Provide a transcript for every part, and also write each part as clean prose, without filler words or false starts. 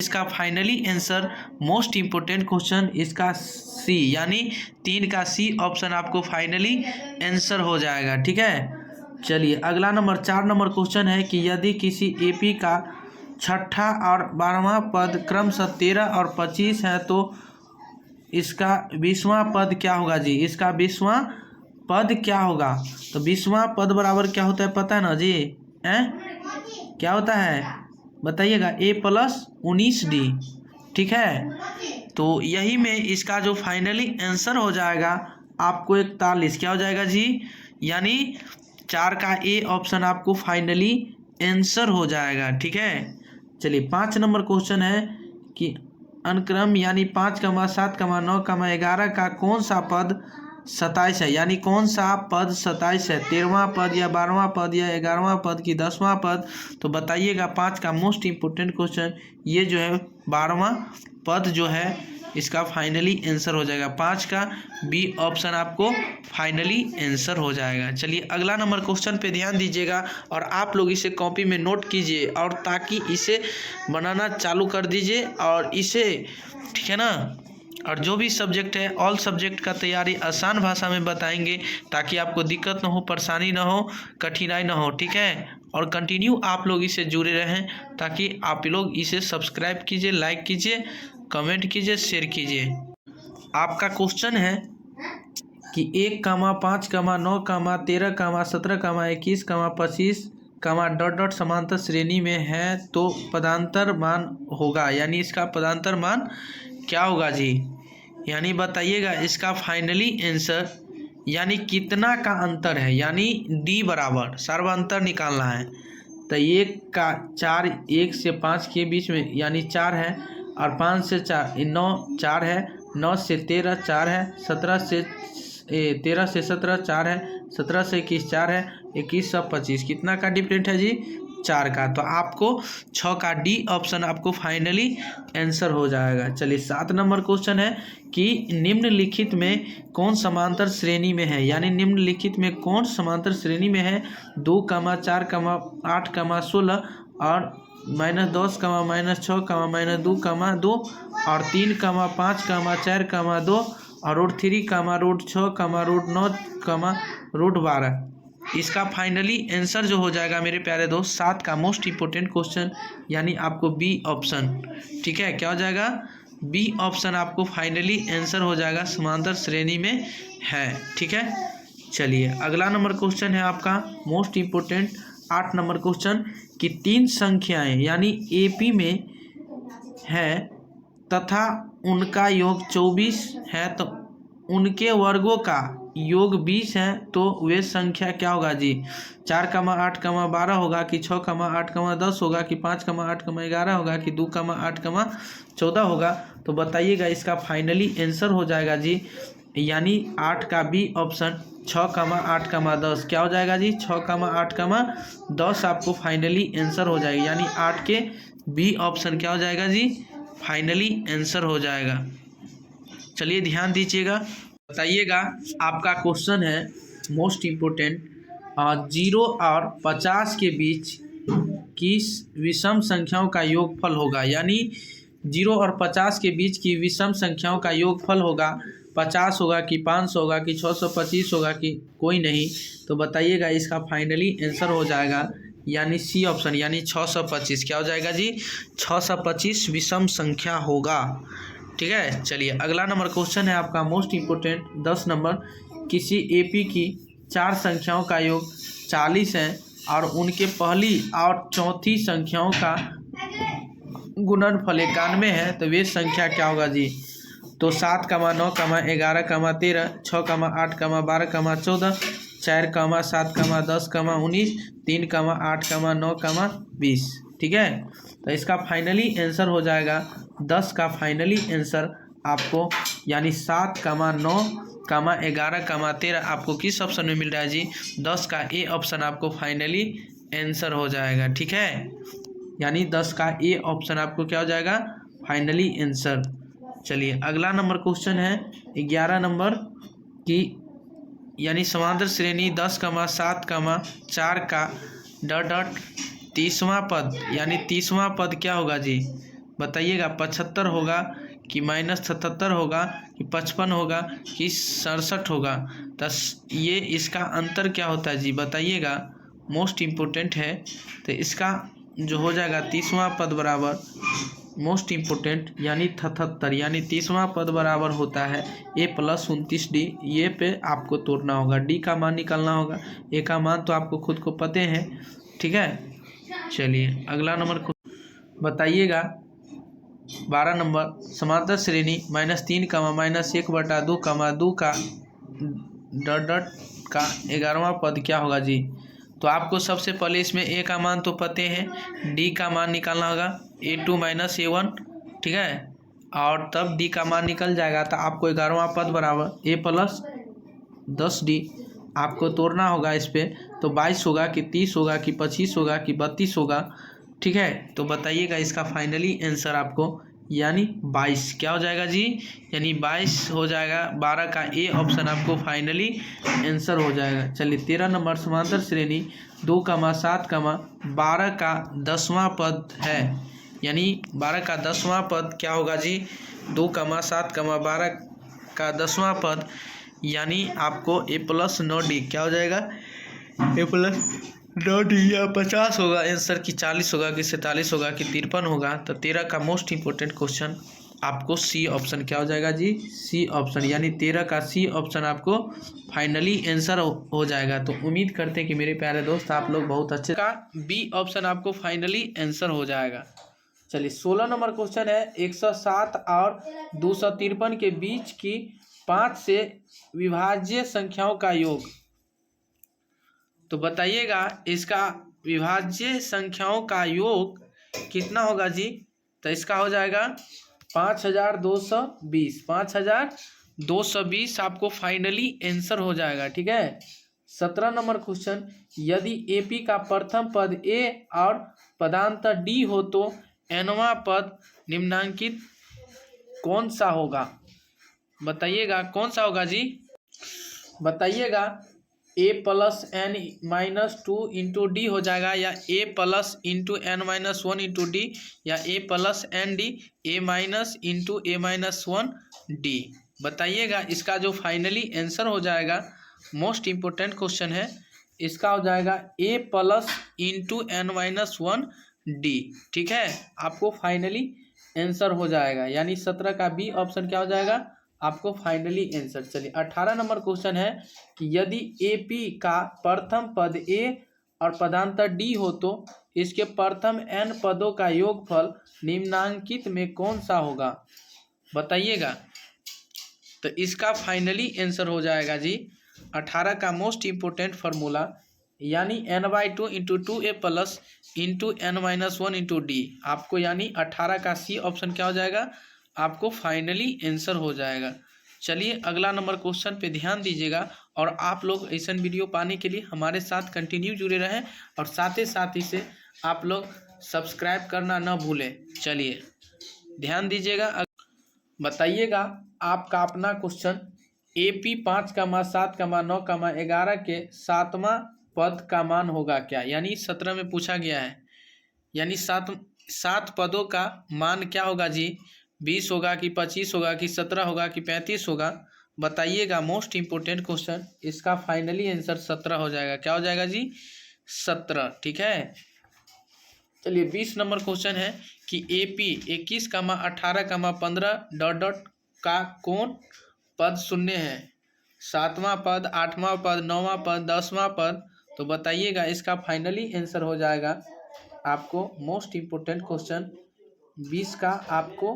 इसका finally answer most important question इसका सी, यानी 3 का सी ऑप्शन आपको फाइनली आंसर हो जाएगा। ठीक है, चलिए अगला नंबर 4 नंबर क्वेश्चन है कि यदि किसी एपी का छठा और 12वां पद क्रमशः 13 और 25 है तो इसका 20वां पद क्या होगा जी? इसका 20वां पद क्या होगा? तो 20वां पद बराबर क्या होता है पता है ना जी? क्या होता है बताइएगा? a+19d। ठीक है, तो यही में इसका जो फाइनली आंसर हो जाएगा आपको 41 क्या हो जाएगा जी? यानी 4 का ए ऑप्शन आपको फाइनली आंसर हो जाएगा। ठीक है, चलिए 5 नंबर क्वेश्चन है कि अनुक्रम यानी 5, 7, 9, 11 का कौन सा पद 27 है? यानी कौन सा पद 27 है? 13वां पद या 12वां पद या 11वां पद की 10वां पद? तो बताइएगा। 5 का मोस्ट इम्पोर्टेंट क्वेश्चन ये जो है 12वां पद जो है इसका फाइनली आंसर हो जाएगा। 5 का बी ऑप्शन आपको फाइनली आंसर हो जाएगा। चलिए अगला नंबर क्वेश्चन पे ध्यान दीजिएगा और आप लोग इसे कॉपी में नोट कीजिए और ताकि इसे बनाना चालू कर दीजिए और इसे, ठीक है ना, और जो भी सब्जेक्ट है ऑल सब्जेक्ट का तैयारी आसान भाषा में बताएंगे ताकि आपको दिक्कत ना हो, परेशानी ना हो, कठिनाई ना हो। ठीक है, और कंटिन्यू आप लोग इसे जुड़े रहें ताकि आप लोग इसे सब्सक्राइब कीजिए, लाइक कीजिए, कमेंट कीजिए, शेयर कीजिए। आपका क्वेश्चन है कि 1, 5, 9, 13, 17, 21, 25 डॉट डॉट समांतर श्रेणी में है तो पदांतर मान होगा, यानी इसका पदांतर मान क्या होगा जी? यानी बताइएगा इसका फाइनली आंसर, यानी कितना का अंतर है, यानी डी बराबर सर्वांतर निकालना है। तो 1 का 4, 1 से 5 के बीच में यानी 4 है, और 5 से 4 9 4 है, 9 से 13 4 है, 13 से 17 4 है, 17 से 21 4 है, 21 से 25 कितना का डिफरेंट है जी? 4 का। तो आपको 6 का डी ऑप्शन आपको फाइनली आंसर हो जाएगा। चलिए 7 नंबर क्वेश्चन है कि निम्नलिखित में कौन समांतर श्रेणी में है? यानी निम्नलिखित में कौन समांतर श्रेणी में है? 2, 4, 8, 16 और -10, -6, -2, 2 और 3, 5, 4, 2 और √3, √6, √9, √12। इसका फाइनली आंसर जो हो जाएगा मेरे प्यारे दोस्त 7 का मोस्ट इम्पोर्टेंट क्वेश्चन, यानी आपको बी ऑप्शन। ठीक है, क्या हो जाएगा? बी ऑप्शन आपको फाइनली आंसर हो जाएगा, समांतर श्रेणी में है। ठीक है, चलिए अगला नंबर क्वेश्चन है आपका मोस्ट इम्पोर्टेंट 8 नंबर क्वेश्चन कि 3 संख्याएं यानी एपी में है तथा उनका योग 24 है तो उनके वर्गों का योग 20 है तो वे संख्या क्या होगा जी? 4, 8, 12 होगा कि 6, 8, 10 होगा कि 5, 8, 11 होगा कि 2, 8, 14 होगा? तो बताइएगा इसका फाइनली आंसर हो जाएगा जी, यानी 8 का बी ऑप्शन 6, 8, 10 क्या हो जाएगा जी? 6, 8, 10 आपको फाइनली आंसर हो जाएगा, यानी 8 के बी ऑप्शन क्या हो जाएगा जी? फाइनली आंसर हो जाएगा। चलिए ध्यान दीजिएगा, बताइएगा। आपका क्वेश्चन है मोस्ट इम्पोर्टेंट 0 और 50 के बीच किस विषम संख्याओं का योगफल होगा? यानी 0 और 50 के बीच की विषम संख्याओं का योगफल होगा 50 होगा कि 500 होगा कि 625 होगा कि कोई नहीं? तो बताइएगा इसका फाइनली आंसर हो जाएगा, यानी सी ऑप्शन, यानी 625 क्या हो जाएगा जी? 625 विषम संख्या होगा। ठीक है, चलिए अगला नंबर क्वेश्चन है आपका मोस्ट इम्पोर्टेंट 10 नंबर, किसी एपी की 4 संख्याओं का योग 40 है और उनके पहली और चौथी संख्याओं का गुणनफल 91 है तो वे संख्या क्या होगा जी? तो 7, 9, 11, 13, 6, 8, 12, 14, 4, 7, 10, 19, 3, 8, 9, 20। ठीक है, तो इसका फाइनली आंसर हो जाएगा 10 का फाइनली आंसर आपको, यानी 7, 9, 11, 13 आपको किस ऑप्शन में मिल रहा है जी? 10 का ए ऑप्शन आपको फाइनली आंसर हो जाएगा। ठीक है, यानी 10 का ए ऑप्शन आपको क्या हो जाएगा? Finally answer. चलिए अगला नंबर क्वेश्चन है 11 नंबर की, यानी समांतर श्रेणी 10, 7, 4 का डॉट 30वां पद, यानी 30वां पद क्या होगा जी? बताइएगा 75 होगा कि -77 होगा कि 55 होगा कि 67 होगा। ये इसका अंतर क्या होता है जी बताइएगा, मोस्ट इम्पोर्टेंट है। तो इसका जो हो जाएगा 30वां पद बराबर मोस्ट इम्पोर्टेंट यानी 77 यानी 30वां पद बराबर होता है a + 29d। ये पे आपको तोड़ना होगा, d का मान निकालना होगा, a का मान तो आपको खुद को पते हैं, ठीक है। चलिए अगला नंबर को बताइएगा 12 नंबर, समांतर श्रेणी -3, -1/2, -2 का डॉट डॉट का 11वां पद क्या होगा जी। तो आपको सबसे पहले इसमें a का मान तो पते हैं, d का मान निकालना होगा a2 - a1, ठीक है। और तब d का मान निकल जाएगा तो आपको 11वां पद बराबर a + 10d आपको तोड़ना होगा इस पर। तो 22 होगा कि 30 होगा कि 25 होगा कि 32 होगा, ठीक है। तो बताइएगा इसका फाइनली आंसर आपको यानी 22 क्या हो जाएगा जी, यानी 22 हो जाएगा। 12 का ए ऑप्शन आपको फाइनली आंसर हो जाएगा। चलिए 13 नंबर, समांतर श्रेणी 2, 7, 12 का 10वां पद है, यानी 12 का 10वां पद क्या होगा जी, 2, 7, 12 का 10वां पद यानी आपको a + 9d क्या हो जाएगा, a + 9d या 50 होगा आंसर कि 40 होगा कि 47 होगा कि 53 होगा। तो 13 का मोस्ट इम्पोर्टेंट क्वेश्चन आपको सी ऑप्शन क्या हो जाएगा जी, सी ऑप्शन, यानी 13 का सी ऑप्शन आपको फाइनली आंसर हो जाएगा। तो उम्मीद करते हैं कि मेरे प्यारे दोस्त आप लोग बहुत अच्छे का बी ऑप्शन आपको फाइनली आंसर हो जाएगा। चलिए 16 नंबर क्वेश्चन है, 107 और 253 के बीच की 5 से विभाज्य संख्याओं का योग। तो बताइएगा इसका विभाज्य संख्याओं का योग कितना होगा जी। तो इसका हो जाएगा 5220, 5220 आपको फाइनली आंसर हो जाएगा, ठीक है। 17 नंबर क्वेश्चन, यदि एपी का प्रथम पद ए और पदांतर डी हो तो nवां पद निम्नांकित कौन सा होगा। बताइएगा कौन सा होगा जी। बताइएगा a + n - 2 × d हो जाएगा या a + n - 1 × d या a + nd a - a - 1d। बताइएगा इसका जो फाइनली आंसर हो जाएगा, मोस्ट इम्पोर्टेंट क्वेश्चन है, इसका हो जाएगा a + n - 1d, ठीक है। आपको फाइनली आंसर हो जाएगा, यानी 17 का बी ऑप्शन क्या हो जाएगा आपको फाइनली आंसर। चलिए 18 नंबर क्वेश्चन है कि यदि एपी का प्रथम पद ए और पदांतर डी हो तो इसके प्रथम n पदों का योगफल निम्नांकित में कौन सा होगा। बताइएगा। तो इसका फाइनली आंसर हो जाएगा जी 18 का मोस्ट इम्पोर्टेंट फार्मूला, यानी n/2 × 2a + n - 1 × d आपको, यानी 18 का सी ऑप्शन क्या हो जाएगा आपको फाइनली आंसर हो जाएगा। चलिए अगला नंबर क्वेश्चन पे ध्यान दीजिएगा और आप लोग ऐसा वीडियो पाने के लिए हमारे साथ कंटिन्यू जुड़े रहें और साथ ही इसे आप लोग सब्सक्राइब करना न भूलें। चलिए ध्यान दीजिएगा, बताइएगा आपका अपना क्वेश्चन, AP 5, 7, 9, 11 के 7वां पद का मान होगा क्या। यानी 17 में पूछा गया है, यानी 7 पदों का मान क्या होगा जी, 20 होगा कि 25 होगा कि 17 होगा कि 35 होगा। बताइएगा मोस्ट इम्पोर्टेंट क्वेश्चन, इसका फाइनली आंसर 17 हो जाएगा। क्या हो जाएगा जी 17, ठीक है। चलिए 20 नंबर क्वेश्चन है कि AP 21, 18, 15 डॉट डॉट का कौन पद शून्य है। 7वां पद, 8वां पद, 9वां पद, 10वां पद। तो बताइएगा इसका फाइनली आंसर हो जाएगा आपको मोस्ट इम्पोर्टेंट क्वेश्चन 20 का आपको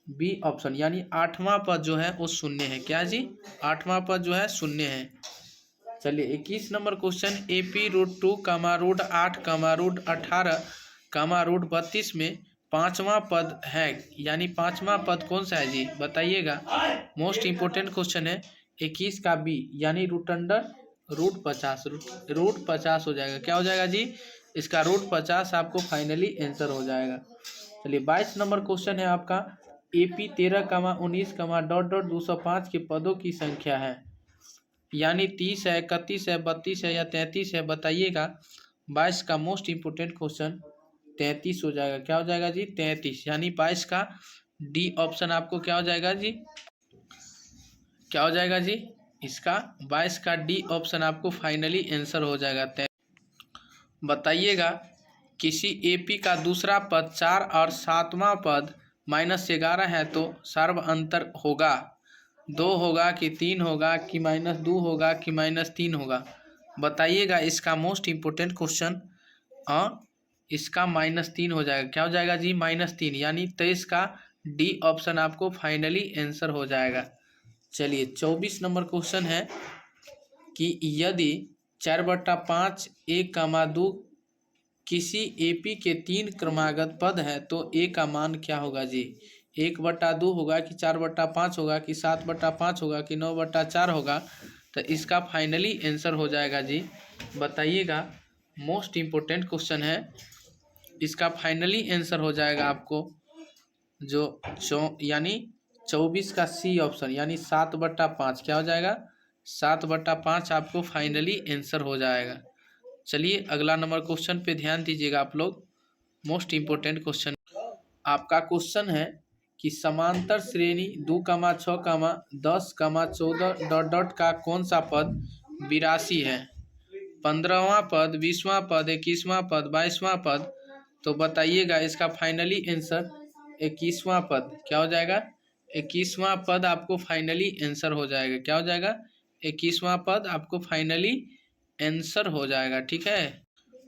बी ऑप्शन, यानी 8वां पद जो है वो शून्य है। क्या जी 8वां पद जो है शून्य है। चलिए 21 नंबर क्वेश्चन, AP √2, √8, √18, √32 में 5वां पद है, यानी 5वां पद कौन सा है जी। बताइएगा मोस्ट इम्पोर्टेंट क्वेश्चन है 21 का बी, यानी √50 √50 हो जाएगा। क्या हो जाएगा जी इसका √50 आपको फाइनली आंसर हो जाएगा। चलिए 22 नंबर क्वेश्चन है आपका, AP 13, 19, डॉट डॉट 205 के पदों की संख्या है, यानी 30 है, 31 है, 32 है या 33 है। बताइएगा 22 का मोस्ट इम्पोर्टेंट क्वेश्चन, 33 हो जाएगा। क्या हो जाएगा जी? 33, यानी 22 का डी ऑप्शन आपको क्या हो जाएगा जी? क्या हो जाएगा जी? इसका 22 का डी ऑप्शन आपको फाइनली आंसर हो जाएगा। बताइएगा, किसी एपी का दूसरा पद 4 और 7वां पद -11 है तो सर्व अंतर होगा 2 होगा कि 3 होगा कि -2 होगा कि -3 होगा। बताइएगा, इसका मोस्ट इम्पोर्टेंट क्वेश्चन। हाँ, इसका -3 हो जाएगा। क्या हो जाएगा जी? -3, यानी 23 का डी ऑप्शन आपको फाइनली आंसर हो जाएगा। चलिए 24 नंबर क्वेश्चन है कि यदि 4/5 1,2 किसी एपी के 3 क्रमागत पद है तो ए का मान क्या होगा जी? 1/2 होगा कि 4/5 होगा कि 7/5 होगा कि 9/4 होगा। तो इसका फाइनली आंसर हो जाएगा जी। बताइएगा, मोस्ट इम्पोर्टेंट क्वेश्चन है। इसका फाइनली आंसर हो जाएगा आपको जो यानी 24 का सी ऑप्शन, यानी 7/5। क्या हो जाएगा? 7/5 आपको फाइनली आंसर हो जाएगा। चलिए अगला नंबर क्वेश्चन पे ध्यान दीजिएगा आप लोग। मोस्ट इम्पोर्टेंट क्वेश्चन आपका क्वेश्चन है कि समांतर श्रेणी 2, 6, 10, 14 डॉट डॉट का कौन सा पद 82 है? 15वां पद, 20वां पद, 21वां पद, 22वां पद। तो बताइएगा, इसका फाइनली आंसर 21वां पद। क्या हो जाएगा? 21वां पद आपको फाइनली आंसर हो जाएगा। क्या हो जाएगा? 21वां पद आपको फाइनली आंसर हो जाएगा। ठीक है।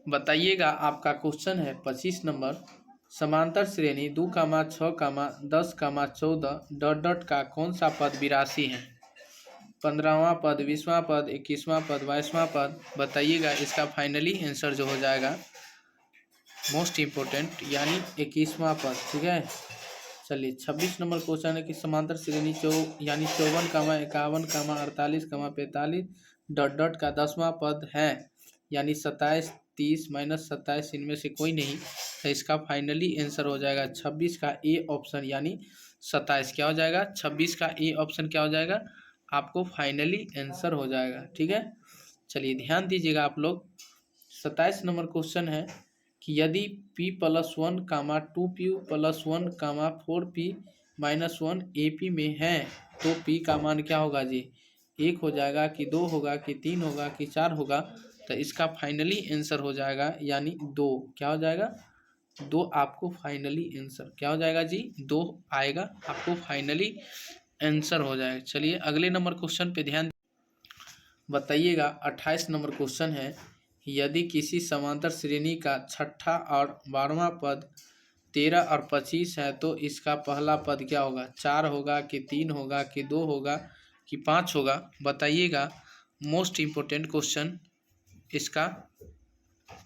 बताइएगा, आपका क्वेश्चन है 25 नंबर, समांतर श्रेणी 2, 6, 10, 14 डॉट डॉट का कौन सा पद 82 है? 15वां पद, 20वां पद, 21वां पद, 22वां पद। बताइएगा, इसका फाइनली आंसर जो हो जाएगा मोस्ट इम्पोर्टेंट, यानी 21वां पद। ठीक है। चलिए 26 नंबर क्वेश्चन है कि समांतर श्रेणी यानी 54, 51, 48, 45 डॉट डॉट का 10वां पद है, यानी 27, 30, -27 इनमें से कोई नहीं। तो इसका फाइनली आंसर हो जाएगा 26 का ए ऑप्शन, यानी 27। क्या हो जाएगा? 26 का ए ऑप्शन क्या हो जाएगा? आपको फाइनली आंसर हो जाएगा। ठीक है। चलिए ध्यान दीजिएगा आप लोग। 27 नंबर क्वेश्चन है कि यदि p+1, 2p+1, 4p-1 AP में है तो p का मान क्या होगा जी? 1 हो जाएगा कि 2 होगा कि 3 होगा कि 4 होगा। तो इसका फाइनली आंसर हो जाएगा, यानी 2। क्या हो जाएगा? 2 आपको फाइनली आंसर क्या हो जाएगा जी? 2 आएगा, आपको फाइनली आंसर हो जाएगा। चलिए अगले नंबर क्वेश्चन पे ध्यान। बताइएगा, 28 नंबर क्वेश्चन है, यदि किसी समांतर श्रेणी का छठा और 12वां पद 13 और 25 है तो इसका पहला पद क्या होगा? 4 होगा कि 3 होगा कि 2 होगा कि 5 होगा। बताइएगा, मोस्ट इम्पोर्टेंट क्वेश्चन इसका।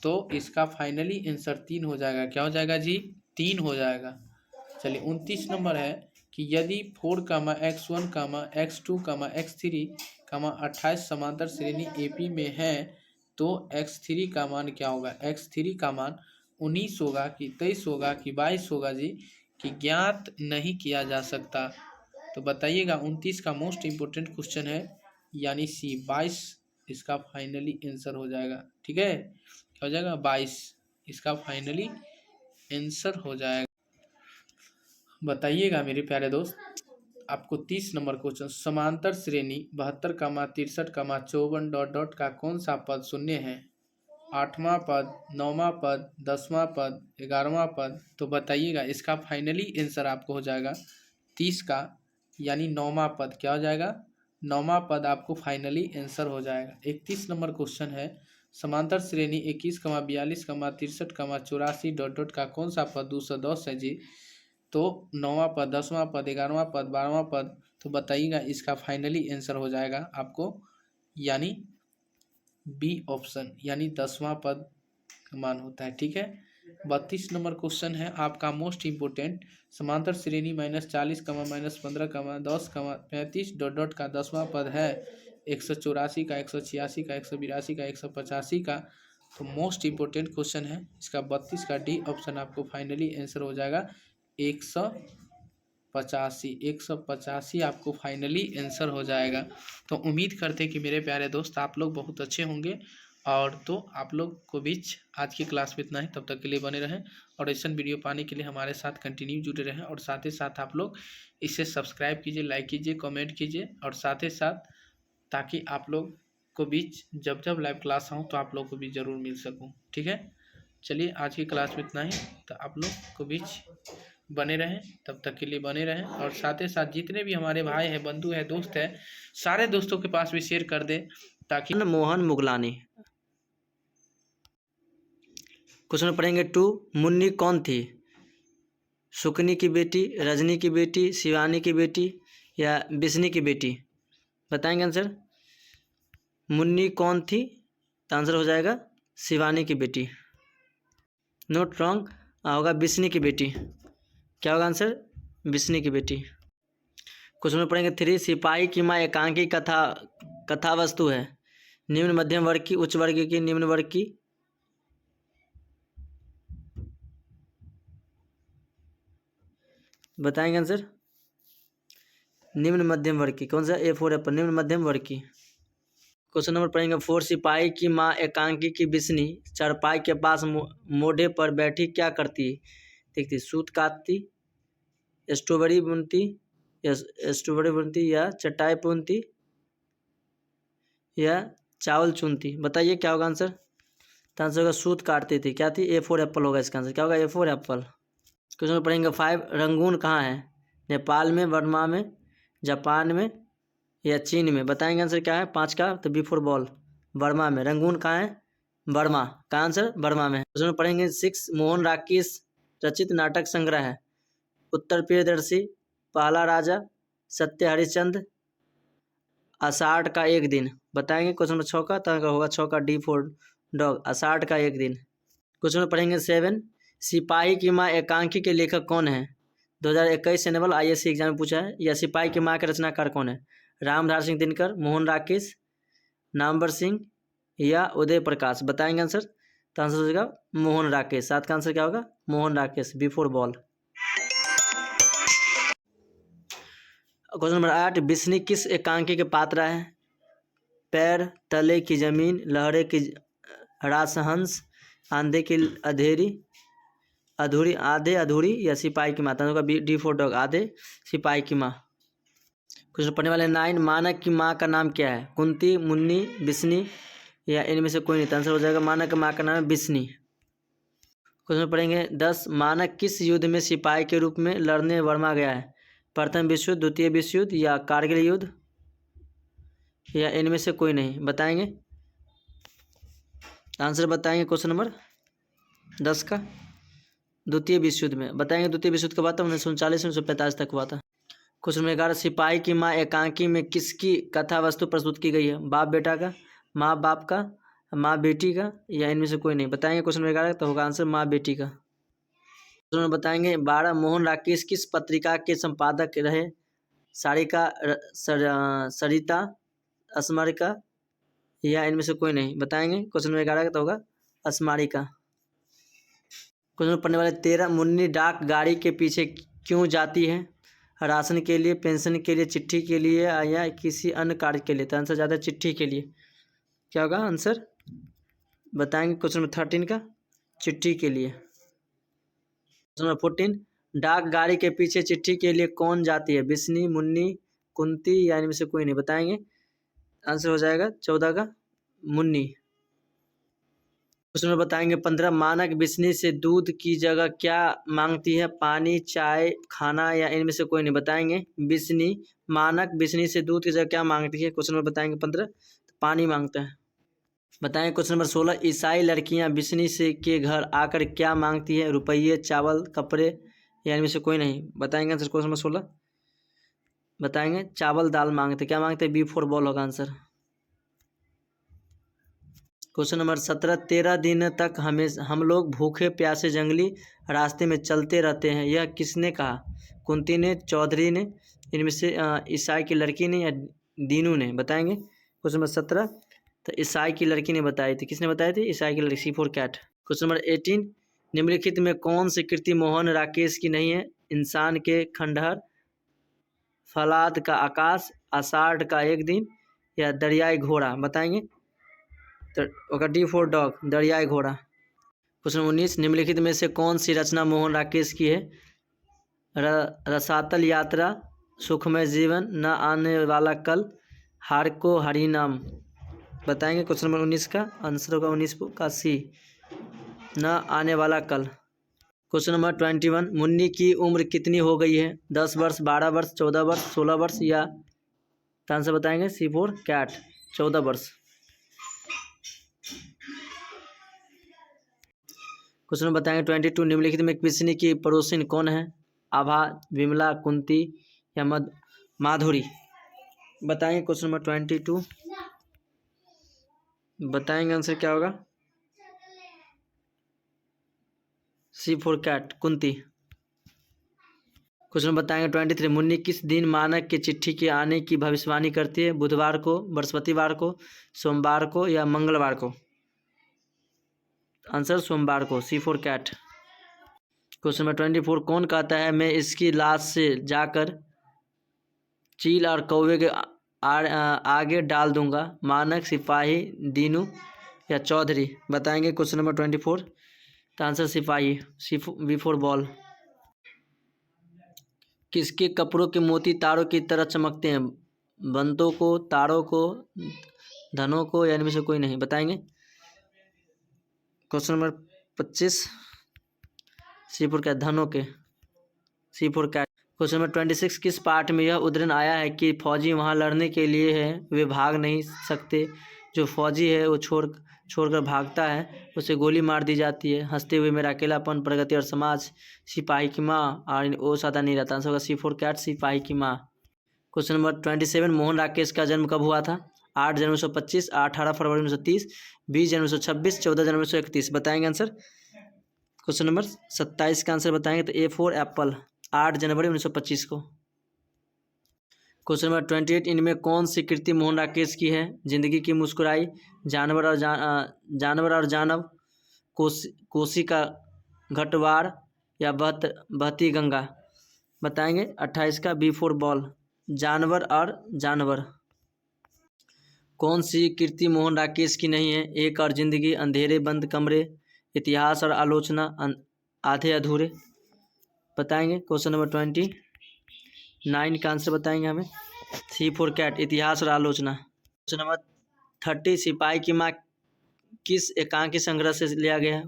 तो इसका फाइनली आंसर 3 हो जाएगा। क्या हो जाएगा जी? 3 हो जाएगा। चलिए 29 नंबर है कि यदि 4, x1, x2, x3, 28 समांतर श्रेणी एपी में है तो x3 का मान क्या होगा? x3 का मान 19 होगा कि 23 होगा कि 22 होगा जी, कि ज्ञात नहीं किया जा सकता। तो बताइएगा, 29 का मोस्ट इम्पोर्टेंट क्वेश्चन है, यानी सी 22 इसका फाइनली आंसर हो जाएगा। ठीक है। क्या हो जाएगा? 22 इसका फाइनली आंसर हो जाएगा। बताइएगा मेरे प्यारे दोस्त, आपको 30 नंबर क्वेश्चन, समांतर श्रेणी 72, 63, 54 डॉट डॉट का कौन सा पद शून्य है? 8वां पद, 9वां पद, 10वां पद, 11वां पद। तो बताइएगा, इसका फाइनली आंसर आपको हो जाएगा 30 का, यानी 9वां पद। क्या हो जाएगा? 9वां पद आपको फाइनली आंसर हो जाएगा। 31 नंबर क्वेश्चन है, समांतर श्रेणी 21, 42, 63, 84 डॉट डॉट का कौन सा पद 210 है जी? तो 9वां पद, 10वां पद, 11वां पद, 12वां पद। तो बताइएगा, इसका फाइनली आंसर हो जाएगा आपको, यानी बी ऑप्शन, यानी 10वां पद का मान होता है। ठीक है। 32 नंबर क्वेश्चन है आपका मोस्ट इम्पोर्टेंट, समांतर श्रेणी -40, -15, 10, 35 डॉट डॉट का 10वां पद है 184 का, 186 का, 182 का, 185 का। तो मोस्ट इम्पोर्टेंट क्वेश्चन है इसका 32 का डी ऑप्शन आपको फाइनली आंसर हो जाएगा 185 आपको फाइनली आंसर हो जाएगा। तो उम्मीद करते हैं कि मेरे प्यारे दोस्त आप लोग बहुत अच्छे होंगे और तो आप लोग को बीच आज की क्लास में इतना ही, तब तक के लिए बने रहें और ऐसा वीडियो पाने के लिए हमारे साथ कंटिन्यू जुड़े रहें। और साथ ही साथ आप लोग इसे सब्सक्राइब कीजिए, लाइक कीजिए, कमेंट कीजिए, और साथ ही साथ ताकि आप लोग को बीच जब जब लाइव क्लास आऊँ तो आप लोग को भी ज़रूर मिल सकूँ। ठीक है, चलिए आज की क्लास में इतना ही, तो आप लोग को बीच बने रहें, तब तक के लिए बने रहें। और साथ ही साथ जितने भी हमारे भाई हैं, बंधु हैं, दोस्त हैं, सारे दोस्तों के पास भी शेयर कर दें ताकि। मोहन मुगलानी। क्वेश्चन पढ़ेंगे 2। मुन्नी कौन थी? सुकनी की बेटी, रजनी की बेटी, शिवानी की बेटी या बिस्नी की बेटी? बताएंगे आंसर। मुन्नी कौन थी? तो आंसर हो जाएगा शिवानी की बेटी। नोट रॉन्ग, होगा बिस्नी की बेटी। क्या होगा आंसर? बिस्नी की बेटी। क्वेश्चन में पढ़ेंगे 3। सिपाही की माँ एकांकी कथा वस्तु है। निम्न मध्यम वर्ग की, उच्च वर्ग की, निम्न वर्ग की? बताएंगे आंसर। निम्न मध्यम वर्ग की। कौन सा? A4 एप्पल, निम्न मध्यम वर्ग की। क्वेश्चन नंबर पढ़ेंगे 4। सिपाही की माँ एकांकी की बिस्नी चारपाई के पास मोढ़े पर बैठी क्या करती? देखती, सूत काटती, स्ट्रॉबेरी बुनती या चटाई बुनती या चावल चुनती? बताइए क्या होगा आंसर। तो आंसर होगा सूत काटती थी। क्या थी? A4 एप्पल होगा इसका आंसर। क्या होगा? A4 Apple. क्वेश्चन पढ़ेंगे 5। रंगून कहाँ है? नेपाल में, बर्मा में, जापान में या चीन में? बताएंगे आंसर क्या है 5 का। तो B4 बॉल, बर्मा में। रंगून कहाँ है? बर्मा का आंसर बर्मा में है। क्वेश्चन पढ़ेंगे 6। मोहन राकेश रचित नाटक संग्रह है। उत्तर प्रियदर्शी, पहला राजा, सत्य हरिश्चंद्र, आषाढ़ का एक दिन? बताएंगे। क्वेश्चन नंबर 6 का, तो होगा 6 का D4 डॉग, आषाढ़ का एक दिन। क्वेश्चन में पढ़ेंगे 7। सिपाही की माँ एकांकी के लेखक कौन है? 2021 एनुअल ISC एग्जाम में पूछा है। या सिपाही की माँ के रचनाकार कौन है? रामधार सिंह दिनकर, मोहन राकेश, नामवर सिंह या उदय प्रकाश? बताएंगे आंसर। तो आंसर हो जाएगा मोहन राकेश। 7 का आंसर क्या होगा? Mohan Rakesh, B4 ball. Question number 8। बिस्नी किस एकांकी के पात्र है? पैर, तले की जमीन, लहरे की रासहंस, आंधे की अधेरी अधूरी, आधे अधूरी या सिपाही की माँ? होगा D4 डॉग, आधे सिपाही की माँ। क्वेश्चन पढ़ने वाले 9। मानक की माँ का नाम क्या है? कुंती, मुन्नी, बिस्नी या इनमें से कोई नहीं? आंसर हो जाएगा मानक की माँ का नाम है बिस्नी। क्वेश्चन पढ़ेंगे 10। मानक किस युद्ध में सिपाही के रूप में लड़ने बर्मा गया है? प्रथम विश्व युद्ध, द्वितीय विश्व युद्ध या कारगिल युद्ध या इनमें से कोई नहीं? बताएंगे आंसर। बताएंगे क्वेश्चन नंबर 10 का। द्वितीय विश्व युद्ध में। बताएंगे द्वितीय विश्व युद्ध कब आता? 1939 1945 तक हुआ था। Question number 11। सिपाही की माँ एकांकी में किसकी कथा वस्तु प्रस्तुत की गई है? बाप बेटा का, माँ बाप का, माँ बेटी का या इनमें से कोई नहीं? बताएंगे क्वेश्चन नंबर 11, तो होगा आंसर माँ बेटी का। क्वेश्चन नंबर बताएंगे 12। मोहन राकेश किस पत्रिका के संपादक रहे? सारिका, सरिता, स्मारिका या इनमें से कोई नहीं? बताएंगे क्वेश्चन नंबर 11 का, तो होगा स्मारिका। क्वेश्चन पढ़ने वाले 13। मुन्नी डाक गाड़ी के पीछे क्यों जाती है? राशन के लिए, पेंशन के लिए, चिट्ठी के लिए या किसी अन्य कार्य के लिए? तो आंसर ज़्यादा चिट्ठी के लिए। क्या होगा आंसर? बताएंगे क्वेश्चन नंबर 13 का, चिट्ठी के लिए। Question number 14। डाक गाड़ी के पीछे चिट्ठी के लिए कौन जाती है? बिस्नी, मुन्नी, कुंती या इनमें से कोई नहीं? बताएंगे आंसर हो जाएगा 14 का, मुन्नी। क्वेश्चन में बताएंगे 15। मानक बिस्नी से दूध की जगह क्या मांगती है? पानी, चाय, खाना या इनमें से कोई नहीं? बताएंगे बिस्नी। मानक बिस्नी से दूध की जगह क्या मांगती है? क्वेश्चन में बताएंगे 15, तो पानी मांगता है। बताएंगे क्वेश्चन नंबर 16। ईसाई लड़कियां बिस्नी से के घर आकर क्या मांगती है? रुपये, चावल, कपड़े या इनमें से कोई नहीं? बताएंगे आंसर। क्वेश्चन नंबर 16 बताएंगे चावल दाल मांगते। क्या मांगते? B4 बॉल होगा आंसर। Question number 17। 13 दिन तक हम लोग भूखे प्यासे जंगली रास्ते में चलते रहते हैं, यह किसने कहा? कुंती ने, चौधरी ने, इनमें से ईसाई की लड़की ने या दीनू ने? बताएंगे क्वेश्चन नंबर 17, तो ईसाई की लड़की ने बताई थी। किसने बताई थी? ईसाई की लड़की, C4 कैट। Question number 18। निम्नलिखित में कौन सी कृति मोहन राकेश की नहीं है? इंसान के खंडहर, फलाद का आकाश, आषाढ़ का एक दिन या दरियाई घोड़ा? बताएंगे तो डी फॉर डॉग, दरियाई घोड़ा। क्वेश्चन 19, निम्नलिखित में से कौन सी रचना मोहन राकेश की है? रसातल यात्रा, सुखमय जीवन, न आने वाला कल, हार को हरिनाम। बताएंगे क्वेश्चन नंबर 19 का आंसर होगा 19 का सी, न आने वाला कल। क्वेश्चन नंबर 21, मुन्नी की उम्र कितनी हो गई है? 10 वर्ष, 12 वर्ष, 14 वर्ष, 16 वर्ष या आंसर बताएंगे सी फॉर कैट, 14 वर्ष। क्वेश्चन बताएंगे 22, निम्नलिखित में कृष्ण की पड़ोसिन कौन है? आभा, विमला, कुंती या माधुरी। बताएंगे क्वेश्चन नंबर 22, बताएंगे आंसर क्या होगा? सी फॉर कैट, कुंती। क्वेश्चन बताएंगे 23, मुन्नी किस दिन मानक की चिट्ठी के आने की भविष्यवाणी करती है? बुधवार को, बृहस्पतिवार को, सोमवार को या मंगलवार को? आंसर सोमवार को, सी फॉर कैट। क्वेश्चन नंबर 24, कौन कहता है मैं इसकी लाश से जाकर चील और कौवे के आगे डाल दूंगा? मानक, सिपाही, दीनू या चौधरी? बताएंगे क्वेश्चन नंबर 24, तो आंसर सिपाही, वी फॉर बॉल। किसके कपड़ों के मोती तारों की तरह चमकते हैं? बंतों को, तारों को, धनों को या इनमें से कोई नहीं? बताएंगे question number 25, C for cat, धनों के, C for cat. Question number 26, किस पार्ट में यह उद्धरण आया है कि फौजी वहां लड़ने के लिए है, वे भाग नहीं सकते, जो फौजी है वो छोड़कर भागता है उसे गोली मार दी जाती है, हंसते हुए मेरा अकेलापन, प्रगति और समाज, सिपाही की माँ, और वो सादा नहीं रहता? आंसर होगा सी फॉर कैट, सिपाही की माँ। क्वेश्चन नंबर 27, मोहन राकेश का जन्म कब हुआ था? 8 जनवरी 1925, 18 फरवरी 1930, 20 जनवरी 1926, 14 जनवरी 1931? बताएंगे आंसर। क्वेश्चन नंबर 27 का आंसर बताएंगे तो ए फॉर एप्पल, 8 जनवरी 1925 को। क्वेश्चन नंबर 28, इनमें कौन सी कृति मोहन राकेश की है? जिंदगी की मुस्कुराई, जानवर और जानव, कोसी का घटवार या बहती गंगा? बताएंगे 28 का बी फॉर बॉल, जानवर और जानवर। कौन सी कृति मोहन राकेश की नहीं है? एक और जिंदगी, अंधेरे बंद कमरे, इतिहास और आलोचना, आधे अधूरे? बताएंगे क्वेश्चन नंबर 29 का आंसर बताएंगे हमें सी फॉर कैट, इतिहास और आलोचना। क्वेश्चन नंबर 30, सिपाही की माँ किस एकांकी संग्रह से लिया गया है?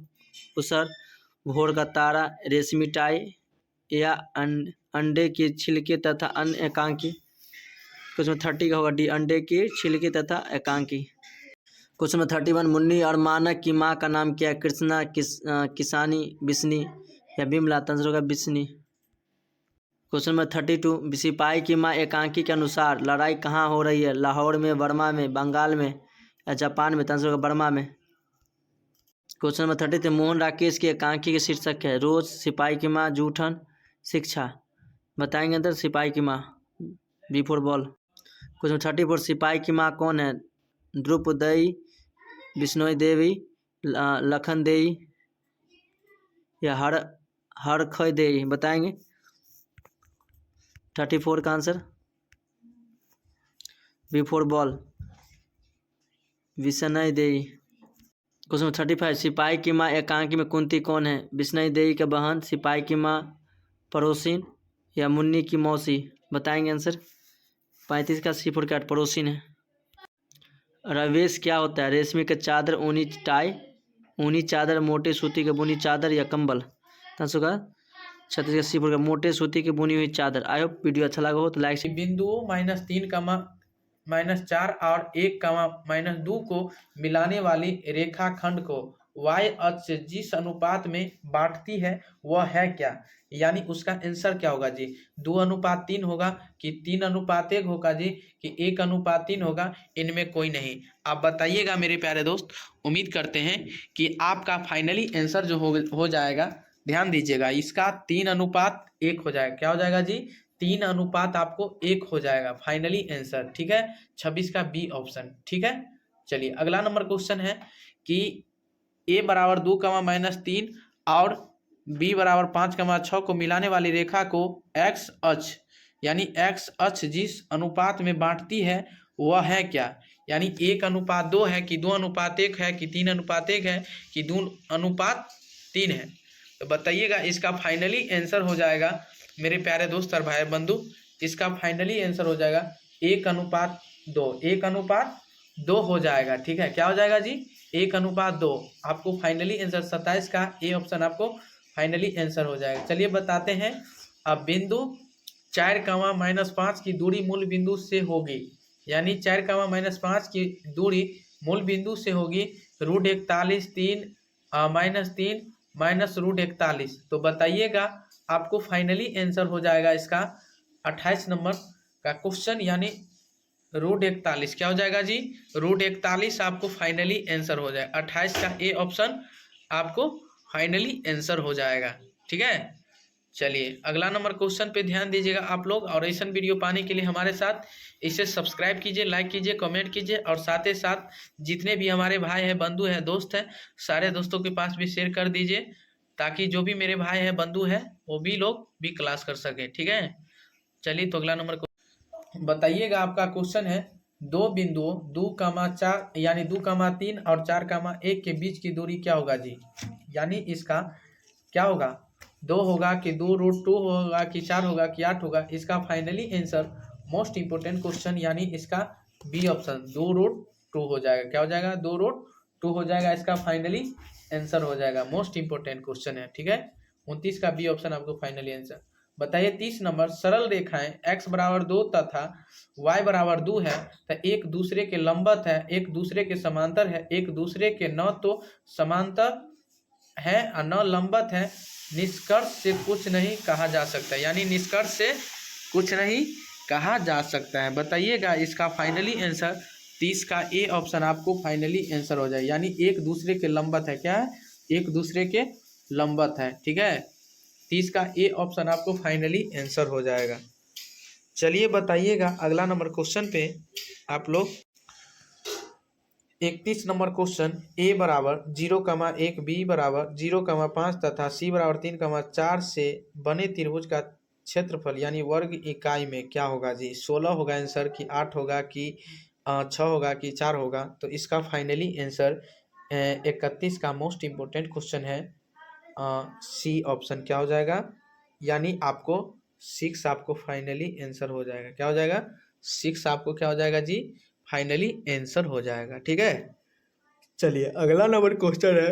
उसर, भोर का तारा, रेशमी टाई या अंडे के छिलके तथा अन्य एकांकी? क्वेश्चन 30 का होगा डी, अंडे के छिलके तथा एकांकी। क्वेश्चन नंबर 31, मुन्नी और मानक की माँ का नाम क्या है? कृष्णा, किसानी, बिस्नी या बिमला? आंसर होगा बिस्नी। क्वेश्चन नंबर 32, सिपाही की माँ एकांकी के अनुसार लड़ाई कहाँ हो रही है? लाहौर में, बर्मा में, बंगाल में या जापान में? आंसर होगा बर्मा में। क्वेश्चन नंबर 33, मोहन राकेश की एकांकी के शीर्षक है? रोज, सिपाही की माँ, जूठन, शिक्षा? बताएंगे अंदर सिपाही की माँ, बी फॉर बॉल। क्वेश्चन 34, सिपाही की माँ कौन है? द्रुपदई, बिश्नोई देवी, लखन देई या हरखय देई? बताएंगे 34 का answer B for ball, Vishnu देई। क्वेश्चन 35, सिपाही की माँ एकांकी में कुंती कौन है? विष्णु देई का बहन, सिपाही की माँ, पड़ोसिन या मुन्नी की मौसी? बताएंगे आंसर 35 का सी फॉर कैट, पड़ोसिन है। रवेश क्या होता है? रेशमी का चादर, ऊनी टाई, ऊनी चादर, मोटे सूती की बुनी चादर या कंबल? आंसर का 36 का सी फॉर कैट, मोटे सूती की बुनी हुई चादर। आई होप वीडियो अच्छा लगा हो तो लाइक। बिंदुओं -3, -4 और 1, -2 को मिलाने वाली रेखाखंड को y अक्ष से जिस अनुपात में बांटती है वह है क्या? यानी उसका आंसर क्या होगा जी? 2:3 होगा कि 3:1 होगा जी कि 1:3 होगा? इनमें कोई नहीं। आप बताइएगा मेरे प्यारे दोस्त। उम्मीद करते हैं कि आपका फाइनली आंसर जो हो जाएगा, ध्यान दीजिएगा, इसका 3:1 हो जाएगा। क्या हो जाएगा जी? 3:1 आपको 1 हो जाएगा फाइनली आंसर। ठीक है, 26 का बी ऑप्शन। ठीक है, चलिए अगला नंबर क्वेश्चन है कि a बराबर 2, -3 और b बराबर 5, 6 को मिलाने वाली रेखा को x अक्ष यानी x अक्ष जिस अनुपात में बांटती है वह है क्या? यानी 1:2 है कि 2:1 है कि 3:1 है कि 2:3 है। तो बताइएगा इसका फाइनली आंसर हो जाएगा मेरे प्यारे दोस्त और भाई बंधु, इसका फाइनली आंसर हो जाएगा 1:2। 1:2 हो जाएगा, ठीक है। क्या हो जाएगा जी? 1:2। आपको फाइनली आंसर 27 का ए ऑप्शन आपको फाइनली आंसर हो जाएगा। चलिए बताते हैं। अब बिंदु 4, -5 की दूरी मूल बिंदु से होगी, यानी 4, -5 की दूरी मूल बिंदु से होगी √41 3 -3 -√41। तो बताइएगा आपको फाइनली आंसर हो जाएगा इसका 28 नंबर का क्वेश्चन, यानी √41। क्या हो जाएगा जी? √41 आपको फाइनली आंसर हो जाएगा। 28 का ए ऑप्शन आपको फाइनली आंसर हो जाएगा, ठीक है। चलिए अगला नंबर क्वेश्चन पे ध्यान दीजिएगा आप लोग, और ऐसा वीडियो पाने के लिए हमारे साथ इसे सब्सक्राइब कीजिए, लाइक कीजिए, कमेंट कीजिए, और साथ ही साथ जितने भी हमारे भाई हैं, बंधु हैं, दोस्त हैं, सारे दोस्तों के पास भी शेयर कर दीजिए, ताकि जो भी मेरे भाई हैं, बंधु हैं, वो भी लोग भी क्लास कर सकें, ठीक है। चलिए तो अगला नंबर बताइएगा। आपका क्वेश्चन है दो बिंदुओं 2,4 यानी 2,3 और 4,1 के बीच की दूरी क्या होगा जी? यानी इसका क्या होगा? 2 होगा कि 2√2 होगा कि 4 होगा कि 8 होगा? इसका finally answer most important question, यानी इसका बी ऑप्शन 2√2 हो जाएगा। क्या हो जाएगा? 2√2 हो जाएगा। इसका फाइनली आंसर हो जाएगा। मोस्ट इंपोर्टेंट क्वेश्चन है, ठीक है। 29 का बी ऑप्शन आपको फाइनली आंसर। बताइए 30 नंबर, सरल रेखाएं x=2 तथा y=2 है, तो एक दूसरे के लंबवत है, एक दूसरे के समांतर है, एक दूसरे के न तो समांतर है और न लंबवत है, निष्कर्ष से कुछ नहीं कहा जा सकता। यानी निष्कर्ष से कुछ नहीं कहा जा सकता है। बताइएगा इसका फाइनली आंसर 30 का ए ऑप्शन आपको फाइनली आंसर हो जाए, यानी एक दूसरे के लंबवत है। क्या है? एक दूसरे के लंबवत है, ठीक है। 30 का ए ऑप्शन आपको फाइनली आंसर हो जाएगा। चलिए बताइएगा अगला नंबर क्वेश्चन पे आप लोग। 31 नंबर क्वेश्चन, a=0,1 b=0,5 तथा c=3,4 से बने त्रिभुज का क्षेत्रफल यानी वर्ग इकाई में क्या होगा जी? 16 होगा आंसर कि 8 होगा कि 6 होगा कि 4 होगा? तो इसका फाइनली आंसर 31 का मोस्ट इम्पोर्टेंट क्वेश्चन है, सी ऑप्शन। क्या हो जाएगा? यानी आपको 6 आपको फाइनली आंसर हो जाएगा। क्या हो जाएगा? 6 आपको क्या हो जाएगा जी? फाइनली आंसर हो जाएगा, ठीक है। चलिए अगला नंबर क्वेश्चन है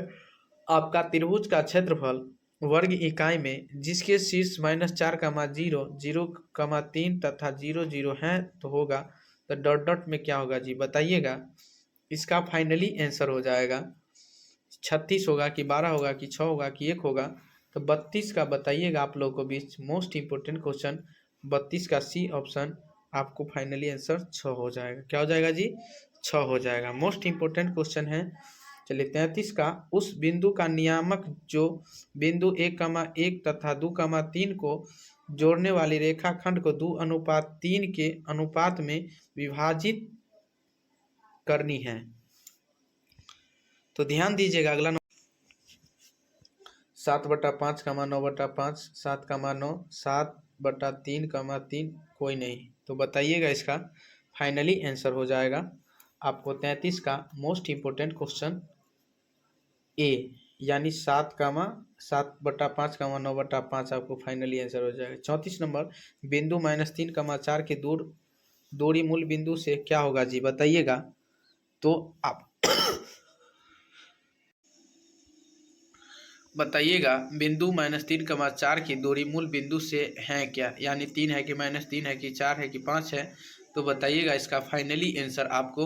आपका, त्रिभुज का क्षेत्रफल वर्ग इकाई में जिसके शीर्ष -4,0 0,3 तथा 0,0 है तो होगा, तो डॉट डॉट में क्या होगा जी? बताइएगा। इसका फाइनली आंसर हो जाएगा 36 होगा कि 12 होगा कि 6 होगा कि 1 होगा? तो 32 का बताइएगा आप लोगों को बीच मोस्ट इंपोर्टेंट क्वेश्चन, 32 का सी ऑप्शन आपको फाइनली आंसर 6 हो जाएगा। क्या हो जाएगा जी? 6 हो जाएगा। मोस्ट इंपोर्टेंट क्वेश्चन है। चलिए 33 का, उस बिंदु का नियामक जो बिंदु 1,1 तथा 2,3 को जोड़ने वाली रेखाखंड को 2:3 के अनुपात में विभाजित करनी है। तो ध्यान दीजिएगा अगला 7/5, 9/5, 7,9, 7/3,3 कोई नहीं। तो बताइएगा इसका फाइनली आंसर हो जाएगा आपको 33 का मोस्ट इम्पोर्टेंट क्वेश्चन ए, यानी 7/5, 9/5 आपको फाइनली आंसर हो जाएगा। 34 नंबर, बिंदु -3,4 की दूरी मूल बिंदु से क्या होगा जी? बताइएगा। तो आप बताइएगा बिंदु -3,4 की दूरी मूल बिंदु से है क्या? यानी 3 है कि -3 है कि 4 है कि 5 है? तो बताइएगा इसका फाइनली आंसर आपको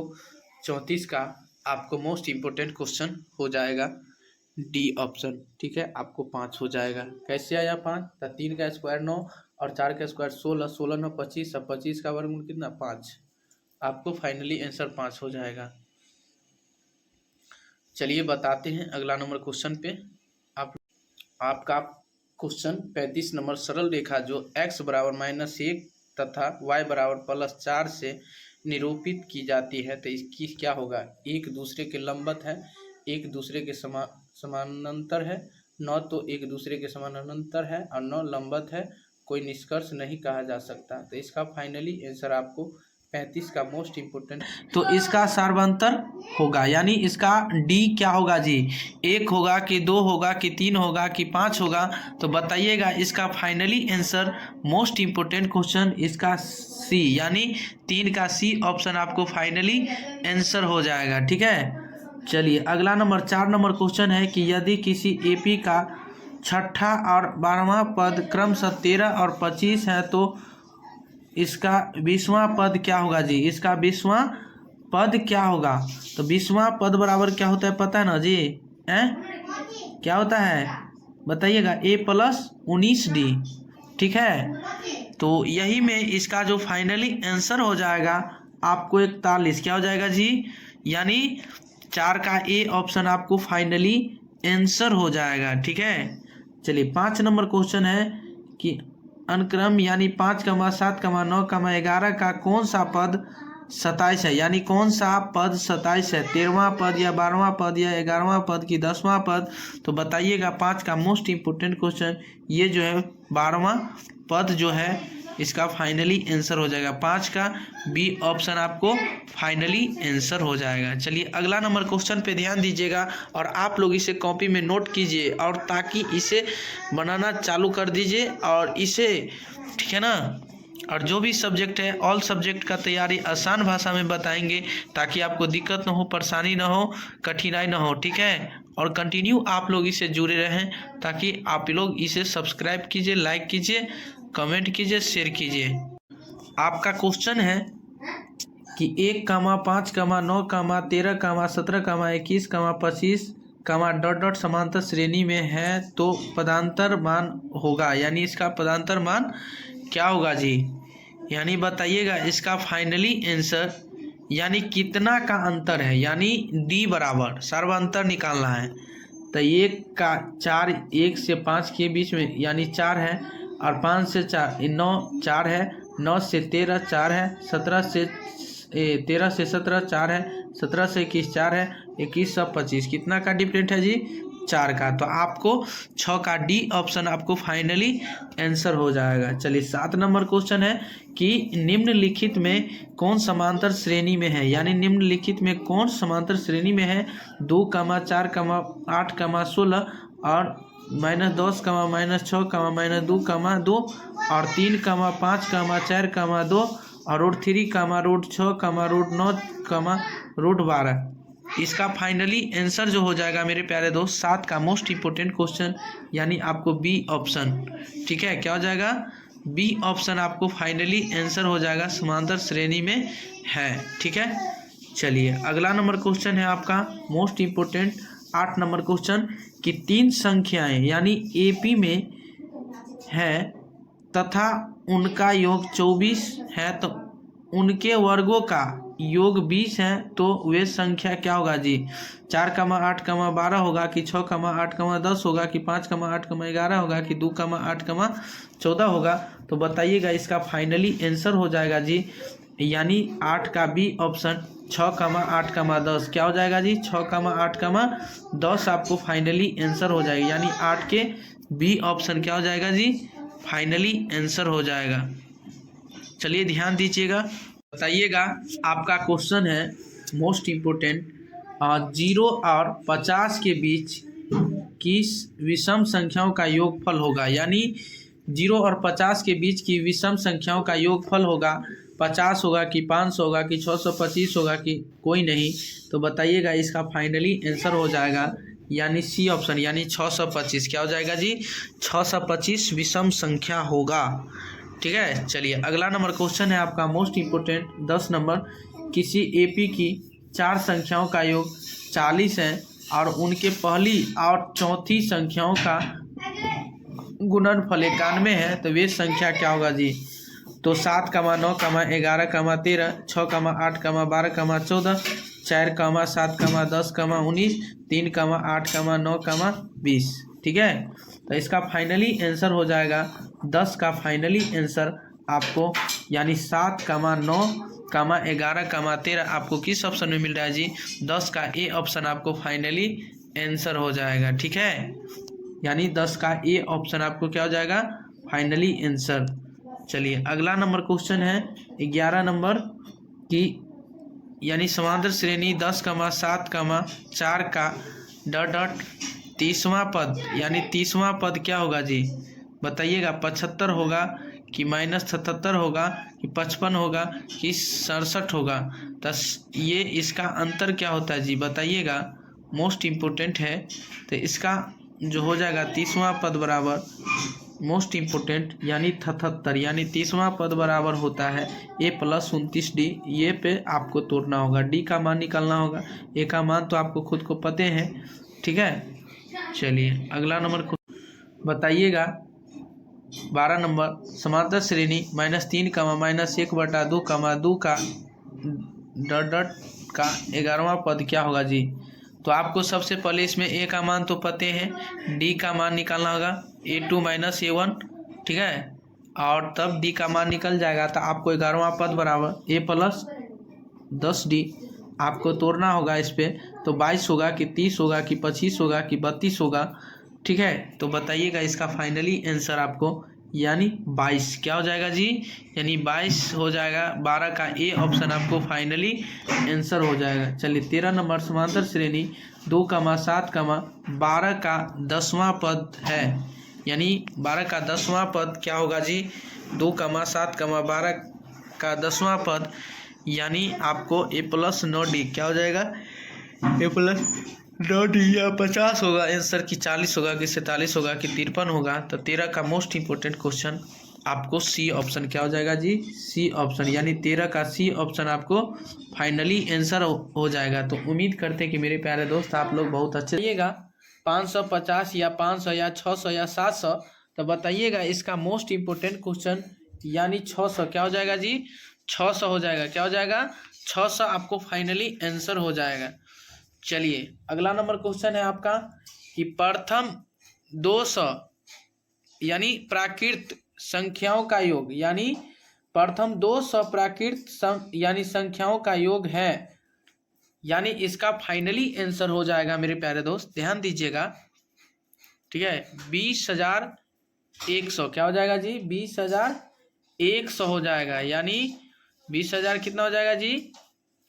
34 का आपको मोस्ट इम्पोर्टेंट क्वेश्चन हो जाएगा डी ऑप्शन, ठीक है। आपको 5 हो जाएगा। कैसे आया 5? तो 3 का स्क्वायर 9 और 4 का स्क्वायर 16, 16 9 25, अब 25 का वर्गमूल कितना? 5। आपको फाइनली आंसर 5 हो जाएगा। चलिए बताते हैं अगला नंबर क्वेश्चन पे। आपका क्वेश्चन 35 नंबर, सरल रेखा जो x =-1 तथा y +4 से निरूपित की जाती है, तो इसकी क्या होगा? एक दूसरे के लंबवत है, एक दूसरे के समानांतर है, न तो एक दूसरे के समानांतर है और न लंबवत है, कोई निष्कर्ष नहीं कहा जा सकता। तो इसका फाइनली आंसर आपको 35 का मोस्ट इम्पोर्टेंट। तो इसका सर्वांतर होगा, यानी इसका डी क्या होगा जी, 1 होगा कि 2 होगा कि 3 होगा कि 5 होगा। तो बताइएगा इसका finally answer most important question इसका सी, यानी 3 का सी ऑप्शन आपको फाइनली आंसर हो जाएगा। ठीक है, चलिए अगला नंबर 4 नंबर क्वेश्चन है कि यदि किसी एपी का छठा और 12वां पद क्रमशः 13 और 25 है तो इसका 20वां पद क्या होगा जी, इसका 20वां पद क्या होगा। तो 20वां पद बराबर क्या होता है पता है ना जी, क्या होता है बताइएगा, a+19d। ठीक है, तो यही में इसका जो फाइनली आंसर हो जाएगा आपको 41 क्या हो जाएगा जी, यानी 4 का ए ऑप्शन आपको फाइनली आंसर हो जाएगा। ठीक है, चलिए 5 नंबर क्वेश्चन है कि अनुक्रम यानी 5,7,9,11 का कौन सा पद 27 है, यानी कौन सा पद 27 है, 13वां पद या 12वां पद या 11वां पद की 10वां पद। तो बताइएगा 5 का मोस्ट इम्पोर्टेंट क्वेश्चन, ये जो है 12वां पद जो है इसका फाइनली आंसर हो जाएगा। 5 का बी ऑप्शन आपको फाइनली आंसर हो जाएगा। चलिए अगला नंबर क्वेश्चन पे ध्यान दीजिएगा और आप लोग इसे कॉपी में नोट कीजिए और ताकि इसे बनाना चालू कर दीजिए और इसे, ठीक है ना, और जो भी सब्जेक्ट है ऑल सब्जेक्ट का तैयारी आसान भाषा में बताएंगे ताकि आपको दिक्कत ना हो, परेशानी ना हो, कठिनाई ना हो। ठीक है, और कंटिन्यू आप लोग इसे जुड़े रहें ताकि आप लोग इसे सब्सक्राइब कीजिए, लाइक कीजिए, कमेंट कीजिए, शेयर कीजिए। आपका क्वेश्चन है कि 1,5,9,13,17,21,25 डॉट डॉट समांतर श्रेणी में है तो पदांतर मान होगा, यानी इसका पदांतर मान क्या होगा जी, यानी बताइएगा इसका फाइनली आंसर, यानी कितना का अंतर है, यानी डी बराबर सर्वांतर निकालना है। तो 1 का 4, 1 से 5 के बीच में यानी 4 है, और 5 से 4 9 4 है, 9 से 13 4 है, 13 से 17 4 है, 17 से 21 4 है, 21 से 25 कितना का डिफरेंट है जी, 4 का। तो आपको 6 का डी ऑप्शन आपको फाइनली आंसर हो जाएगा। चलिए 7 नंबर क्वेश्चन है कि निम्नलिखित में कौन समांतर श्रेणी में है, यानी निम्नलिखित में कौन समांतर श्रेणी में है। 2, 4, 8, 16 और -10, -6, -2, -2 और 3, 5, 4, 2 और √3, √6, √9, √12। इसका फाइनली आंसर जो हो जाएगा मेरे प्यारे दोस्त 7 का मोस्ट इम्पोर्टेंट क्वेश्चन, यानी आपको बी ऑप्शन। ठीक है, क्या हो जाएगा, बी ऑप्शन आपको फाइनली आंसर हो जाएगा, समांतर श्रेणी में है। ठीक है, चलिए अगला नंबर क्वेश्चन है आपका मोस्ट इम्पोर्टेंट 8 नंबर क्वेश्चन कि 3 संख्याएं यानी एपी में है तथा उनका योग 24 है तो उनके वर्गों का योग 20 है तो वे संख्या क्या होगा जी। 4, 8, 12 होगा कि 6, 8, 10 होगा कि 5, 8, 11 होगा कि 2, 8, 14 होगा। तो बताइएगा इसका फाइनली आंसर हो जाएगा जी, यानी 8 का बी ऑप्शन 6, 8, 10 क्या हो जाएगा जी, 6, 8, 10 आपको फाइनली आंसर हो जाएगा, यानी 8 के बी ऑप्शन क्या हो जाएगा जी, फाइनली आंसर हो जाएगा। चलिए ध्यान दीजिएगा, बताइएगा आपका क्वेश्चन है मोस्ट इम्पोर्टेंट 0 और 50 के बीच किस विषम संख्याओं का योगफल होगा, यानी 0 और 50 के बीच की विषम संख्याओं का योगफल होगा। 50 होगा कि 500 होगा कि 625 होगा कि कोई नहीं। तो बताइएगा इसका फाइनली आंसर हो जाएगा, यानी सी ऑप्शन, यानी 625 क्या हो जाएगा जी, 625 विषम संख्या होगा। ठीक है, चलिए अगला नंबर क्वेश्चन है आपका मोस्ट इम्पोर्टेंट 10 नंबर, किसी एपी की 4 संख्याओं का योग 40 है और उनके पहली और चौथी संख्याओं का गुणनफल 91 है तो वे संख्या क्या होगा जी। तो 7, 9, 11, 13, 6, 8, 12, 14, 4, 7, 10, 19, 3, 8, 9, 20। ठीक है, तो इसका फाइनली आंसर हो जाएगा 10 का फाइनली आंसर आपको, यानी 7, 9, 11, 13 आपको किस ऑप्शन में मिल रहा है जी, 10 का ए ऑप्शन आपको फाइनली आंसर हो जाएगा। ठीक है, यानी 10 का ए ऑप्शन आपको क्या हो जाएगा, फाइनली आंसर। चलिए अगला नंबर क्वेश्चन है 11 नंबर कि यानी समांतर श्रेणी 10, 7, 4 का डॉट डॉट 30वां पद, यानी 30वां पद क्या होगा जी बताइएगा। 75 होगा कि -77 होगा कि 55 होगा कि 67 होगा। तो ये इसका अंतर क्या होता है जी बताइएगा, मोस्ट इम्पोर्टेंट है। तो इसका जो हो जाएगा 30वां पद बराबर मोस्ट इम्पोर्टेंट यानी 77, यानी 30वां पद बराबर होता है a + 29d। ये पे आपको तोड़ना होगा, d का मान निकालना होगा, a का मान तो आपको खुद को पते हैं, ठीक है। चलिए अगला नंबर बताइएगा 12 नंबर, समांतर श्रेणी -3, -1/2, 2 का डॉट डॉट का 11वां पद क्या होगा जी। तो आपको सबसे पहले इसमें a का मान तो पते हैं, d का मान निकालना होगा a2 - a1, ठीक है, और तब d का मान निकल जाएगा तो आपको 11वां पद बराबर a + 10d आपको तोड़ना होगा इस पर। तो 22 होगा कि 30 होगा कि 25 होगा कि 32 होगा, ठीक है। तो बताइएगा इसका फाइनली आंसर आपको यानी 22 क्या हो जाएगा जी, यानी 22 हो जाएगा। 12 का ए ऑप्शन आपको फाइनली आंसर हो जाएगा। चलिए 13 नंबर, समांतर श्रेणी 2, 7, 12 का 10वां पद है, यानी 12 का 10वां पद क्या होगा जी, 2, 7, 12 का 10वां पद, यानी आपको a + 9d क्या हो जाएगा, a + 9d या 50 होगा आंसर कि 40 होगा कि 47 होगा कि 53 होगा। तो 13 का मोस्ट इंपॉर्टेंट क्वेश्चन आपको सी ऑप्शन क्या हो जाएगा जी, सी ऑप्शन, यानी 13 का सी ऑप्शन आपको फाइनली आंसर हो जाएगा। तो उम्मीद करते हैं कि मेरे प्यारे दोस्त आप लोग बहुत अच्छे रहिएगा। 550 या 500 या 600 या 700, तो बताइएगा इसका मोस्ट इम्पोर्टेंट क्वेश्चन यानी 600 क्या हो जाएगा जी, 600 हो जाएगा। क्या हो जाएगा, 600 आपको फाइनली आंसर हो जाएगा। चलिए अगला नंबर क्वेश्चन है आपका कि प्रथम 200 यानी प्राकृत संख्याओं का योग, यानी प्रथम 200 प्राकृत यानी संख्याओं का योग है, यानी इसका फाइनली आंसर हो जाएगा मेरे प्यारे दोस्त, ध्यान दीजिएगा, ठीक है। 20,100 क्या हो जाएगा जी, 20,100 हो जाएगा, यानी 20,000 कितना हो जाएगा जी,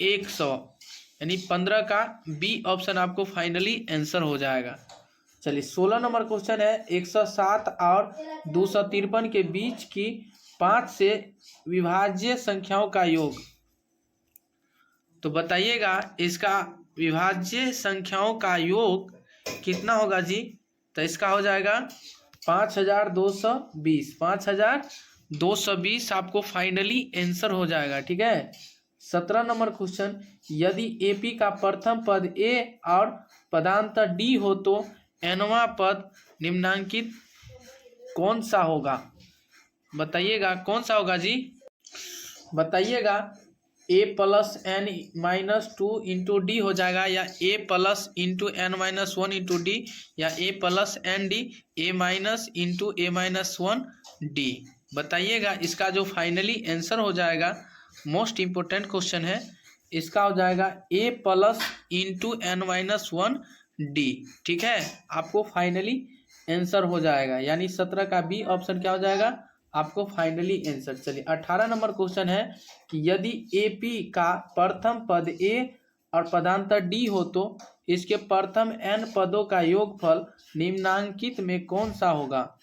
100, यानी 15 का बी ऑप्शन आपको फाइनली आंसर हो जाएगा। चलिए 16 नंबर क्वेश्चन है, 107 और 253 के बीच की 5 से विभाज्य संख्याओं का योग। तो बताइएगा इसका विभाज्य संख्याओं का योग कितना होगा जी। तो इसका हो जाएगा 5,220, 5,220 आपको फाइनली आंसर हो जाएगा, ठीक है। 17 नंबर क्वेश्चन, यदि एपी का प्रथम पद ए और पदांतर डी हो तो एनवां पद निम्नांकित कौन सा होगा। बताइएगा कौन सा होगा जी, बताइएगा a + n - 2 × d हो जाएगा, या a + n - 1 × d, या a + n d, a - × a - 1 d। बताइएगा इसका जो फाइनली आंसर हो जाएगा, मोस्ट इम्पोर्टेंट क्वेश्चन है, इसका हो जाएगा a + n - 1 d, ठीक है। आपको फाइनली आंसर हो जाएगा, यानी 17 का बी ऑप्शन क्या हो जाएगा आपको फाइनली आंसर। चलिए 18 नंबर क्वेश्चन है कि यदि एपी का प्रथम पद ए और पदांतर डी हो तो इसके प्रथम n पदों का योगफल निम्नांकित में कौन सा होगा।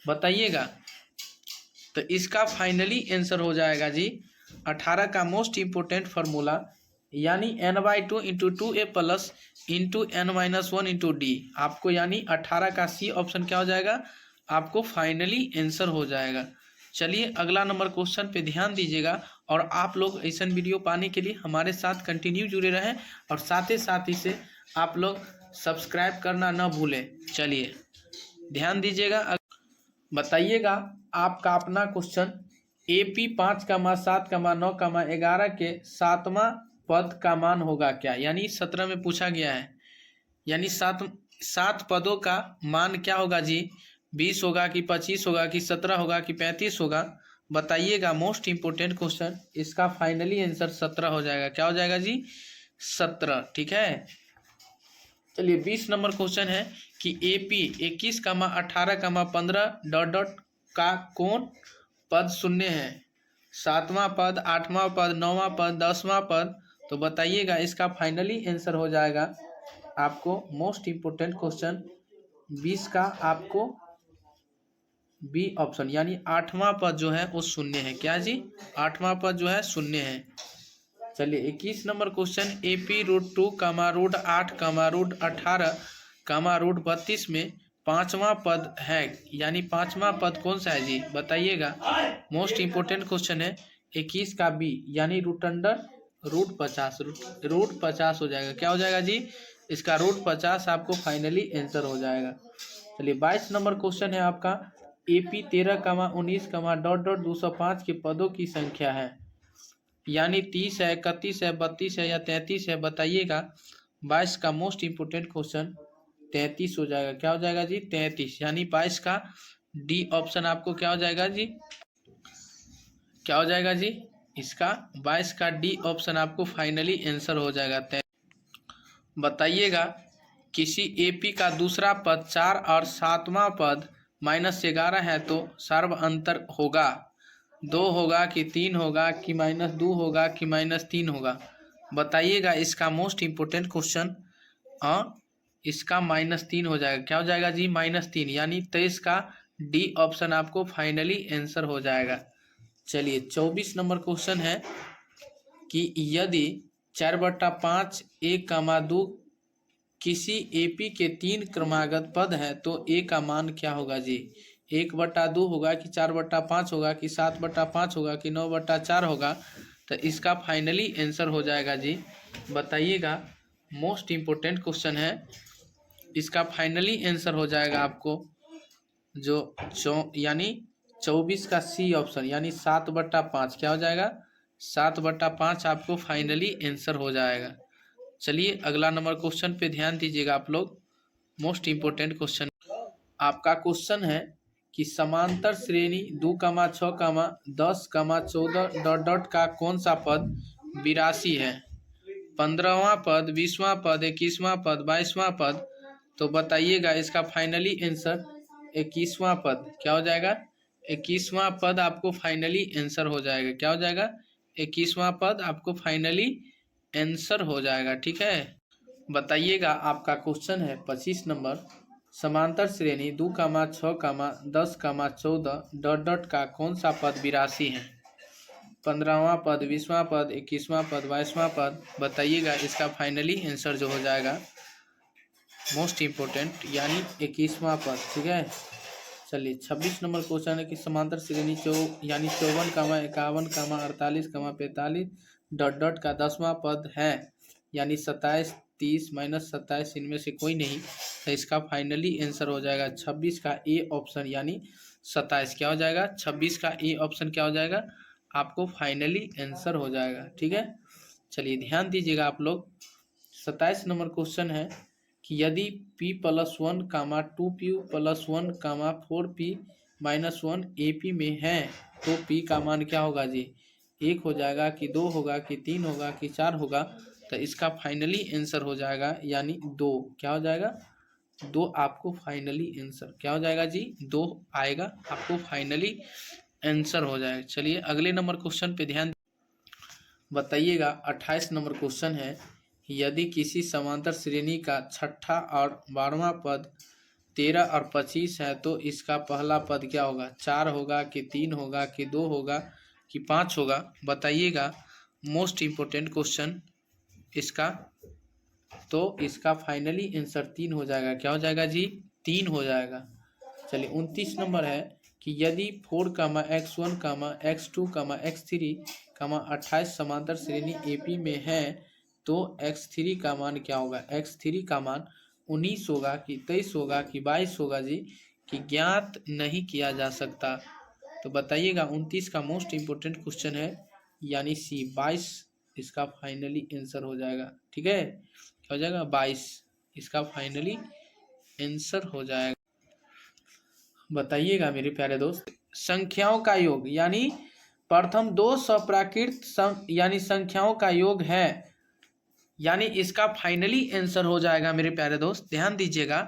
बताइएगा, तो इसका फाइनली आंसर हो जाएगा जी 18 का मोस्ट इम्पोर्टेंट फार्मूला, यानी n/2 × 2a + n - 1 × d आपको, यानी 18 का सी ऑप्शन क्या हो जाएगा आपको फाइनली आंसर हो जाएगा। चलिए अगला नंबर क्वेश्चन पे ध्यान दीजिएगा, और आप लोग ऐसा वीडियो पाने के लिए हमारे साथ कंटिन्यू जुड़े रहें, और साथ ही से आप लोग सब्सक्राइब करना न भूलें। चलिए ध्यान दीजिएगा, बताइएगा आपका अपना क्वेश्चन, AP 5, 7, 9, 11 के 7वां पद का मान होगा क्या, यानी 17 में पूछा गया है, यानी 7 पदों का मान क्या होगा जी, 20 होगा कि 25 होगा कि 17 होगा कि 35 होगा। बताइएगा मोस्ट इम्पोर्टेंट क्वेश्चन, इसका फाइनली आंसर 17 हो जाएगा। क्या हो जाएगा जी 17, ठीक है। चलिए 20 नंबर क्वेश्चन है कि AP 21, 18, 15 ... का कौन पद शून्य है। 7वां पद, 8वां पद, 9वां पद, 10वां पद। तो बताइएगा इसका फाइनली आंसर हो जाएगा आपको मोस्ट इम्पोर्टेंट क्वेश्चन 20 का आपको बी ऑप्शन, यानी 8वां पद जो है वो शून्य है। क्या जी? 8वां पद जो है शून्य है। चलिए 21 नंबर क्वेश्चन, AP √2, √8, √18, √32 में 5वां पद है, यानी 5वां पद कौन सा है जी? बताइएगा। मोस्ट इम्पोर्टेंट क्वेश्चन है। 21 का बी, यानी √50 √50 हो जाएगा। क्या हो जाएगा जी? इसका √50 आपको फाइनली आंसर हो जाएगा। चलिए 22 नंबर क्वेश्चन है आपका, AP 13, 19, .205 के पदों की संख्या है, यानी 30 है, 31 है, 32 है या 33 है। बताइएगा। 22 का मोस्ट इम्पोर्टेंट क्वेश्चन 33 हो जाएगा। क्या हो जाएगा जी? 33, यानी 22 का डी ऑप्शन आपको क्या हो जाएगा जी? क्या हो जाएगा जी? इसका 22 का डी ऑप्शन आपको फाइनली आंसर हो जाएगा। बताइएगा। किसी AP का दूसरा पद 4 और 7वां पद -11 है तो सर्व अंतर होगा 2 होगा कि 3 होगा कि -2 होगा कि -3 होगा। बताइएगा। इसका मोस्ट इम्पोर्टेंट क्वेश्चन इसका -3 हो जाएगा। क्या हो जाएगा जी? -3, यानी 23 का डी ऑप्शन आपको फाइनली आंसर हो जाएगा। चलिए 24 नंबर क्वेश्चन है कि यदि 4/5 1, 2 किसी AP के 3 क्रमागत पद है तो A का मान क्या होगा जी? 1/2 होगा कि 4/5 होगा कि 7/5 होगा कि 9/4 होगा। तो इसका फाइनली आंसर हो जाएगा जी। बताइएगा। मोस्ट इम्पोर्टेंट क्वेश्चन है। इसका फाइनली आंसर हो जाएगा आपको जो यानी 24 का सी ऑप्शन, यानी 7/5। क्या हो जाएगा? 7/5 आपको फाइनली आंसर हो जाएगा। चलिए अगला नंबर क्वेश्चन पे ध्यान दीजिएगा आप लोग। मोस्ट इम्पोर्टेंट क्वेश्चन आपका क्वेश्चन है कि समांतर श्रेणी 2, 6, 10, 14 ... का कौन सा पद 82 है? 15वां पद, 20वां पद, 21वां पद, 22वां पद। तो बताइएगा। इसका फाइनली आंसर 21वां पद। क्या हो जाएगा? 21वां पद आपको फाइनली आंसर हो जाएगा। क्या हो जाएगा? 21वां पद आपको फाइनली आंसर हो जाएगा। ठीक है। बताइएगा। आपका क्वेश्चन है 25 नंबर, समांतर श्रेणी 2, 6, 10, 14 ... का कौन सा पद 82 है? 15वां पद, 20वां पद, 21वां पद, 22वां पद। बताइएगा। इसका फाइनली आंसर जो हो जाएगा मोस्ट इम्पोर्टेंट, यानी 21वां पद। ठीक है। चलिए 26 नंबर क्वेश्चन है कि समांतर श्रेणी यानी 54, 51, 48, 45 ... का 10वां पद है, यानी 27, 30, -27 इनमें से कोई नहीं। तो इसका फाइनली आंसर हो जाएगा 26 का ए ऑप्शन, यानी 27। क्या हो जाएगा? 26 का ए ऑप्शन क्या हो जाएगा? आपको फाइनली आंसर हो जाएगा। ठीक है। चलिए ध्यान दीजिएगा आप लोग। 27 नंबर क्वेश्चन है कि यदि P+1, 2P + 1, 4P - 1 AP में है तो P का मान क्या होगा जी? 1 हो जाएगा कि 2 होगा कि 3 होगा कि 4 होगा। तो इसका फाइनली आंसर हो जाएगा, यानी 2। क्या हो जाएगा? 2 आपको फाइनली आंसर क्या हो जाएगा जी? 2 आएगा आपको फाइनली आंसर हो जाएगा। चलिए अगले नंबर क्वेश्चन पे ध्यान बताइएगा। 28 नंबर क्वेश्चन है, यदि किसी समांतर श्रेणी का छठा और 12वां पद 13 और 25 है तो इसका पहला पद क्या होगा? 4 होगा कि 3 होगा कि 2 होगा कि 5 होगा। बताइएगा। मोस्ट इम्पोर्टेंट क्वेश्चन इसका, तो इसका फाइनली आंसर 3 हो जाएगा। क्या हो जाएगा जी? 3 हो जाएगा। चलिए 29 नंबर है कि यदि 4, X1, X2, X3, 28 समांतर श्रेणी AP में है तो X3 का मान क्या होगा? X3 का मान 19 होगा कि 23 होगा कि 22 होगा जी, कि ज्ञात नहीं किया जा सकता। तो बताइएगा। 29 का मोस्ट इम्पोर्टेंट क्वेश्चन है, यानी C 22 इसका फाइनली आंसर हो जाएगा। ठीक है। क्या हो जाएगा? 22 इसका फाइनली आंसर हो जाएगा। बताइएगा मेरे प्यारे दोस्त। संख्याओं का योग, यानी प्रथम 2 सप्राकृत यानी संख्याओं का योग है, यानी इसका फाइनली आंसर हो जाएगा मेरे प्यारे दोस्त। ध्यान दीजिएगा।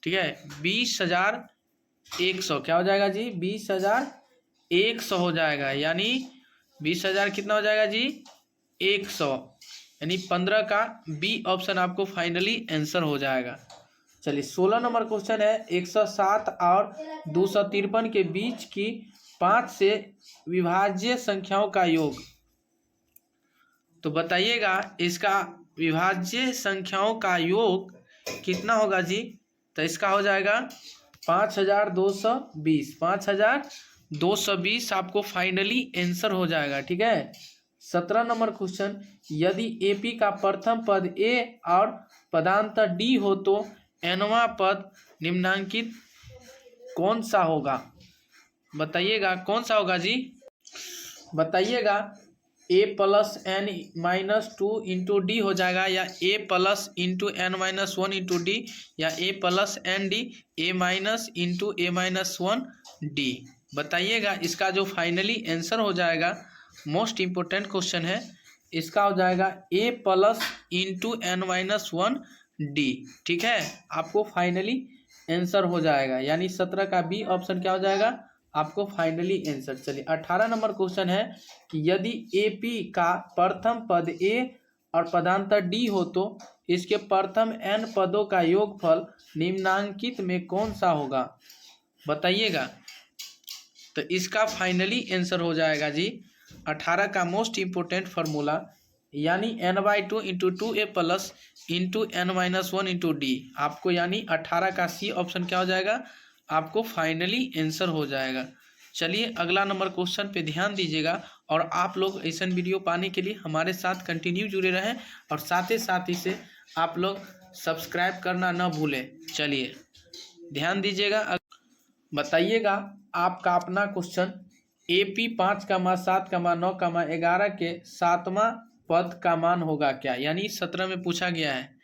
ठीक है। 20,100। क्या हो जाएगा जी? 20,100 100 हो जाएगा, यानी 20,000 कितना हो जाएगा जी 100, यानी 15 का बी ऑप्शन आपको फाइनली आंसर हो जाएगा। चलिए 16 नंबर क्वेश्चन है, 107 और 253 के बीच की 5 से विभाज्य संख्याओं का योग। तो बताइएगा इसका विभाज्य संख्याओं का योग कितना होगा जी। तो इसका हो जाएगा 5220, 5220 आपको फाइनली आंसर हो जाएगा। ठीक है। 17 नंबर क्वेश्चन, यदि एपी का प्रथम पद ए और पदांतर डी हो तो एनवा पद निम्नांकित कौन सा होगा। बताइएगा कौन सा होगा जी। बताइएगा A plus N minus 2 into D हो जाएगा, या A plus into N minus 1 into D, या A plus N D, A minus into A minus 1 D. बताइएगा इसका जो फाइनली आंसर हो जाएगा, मोस्ट इम्पोर्टेंट क्वेश्चन है, इसका हो जाएगा A plus into N minus 1 D. ठीक है, आपको फाइनली आंसर हो जाएगा, यानी 17 का बी ऑप्शन क्या हो जाएगा आपको फाइनली आंसर। चलिए 18 नंबर क्वेश्चन है कि यदि एपी का प्रथम पद ए और पदांतर डी हो तो इसके प्रथम एन पदों का योगफल निम्नांकित में कौन सा होगा। बताइएगा। तो इसका फाइनली आंसर हो जाएगा जी 18 का मोस्ट इम्पोर्टेंट फार्मूला, यानी n/2 into 2a plus into N minus 1 into D. आपको यानी 18 का सी ऑप्शन क्या हो जाएगा आपको फाइनली आंसर हो जाएगा। चलिए अगला नंबर क्वेश्चन पे ध्यान दीजिएगा, और आप लोग ऐसा वीडियो पाने के लिए हमारे साथ कंटिन्यू जुड़े रहें, और साथ ही इसे आप लोग सब्सक्राइब करना न भूलें। चलिए ध्यान दीजिएगा। बताइएगा आपका अपना क्वेश्चन, AP 5,7,9,11 के 7वां पद का मान होगा क्या। यानी 17 में पूछा गया है,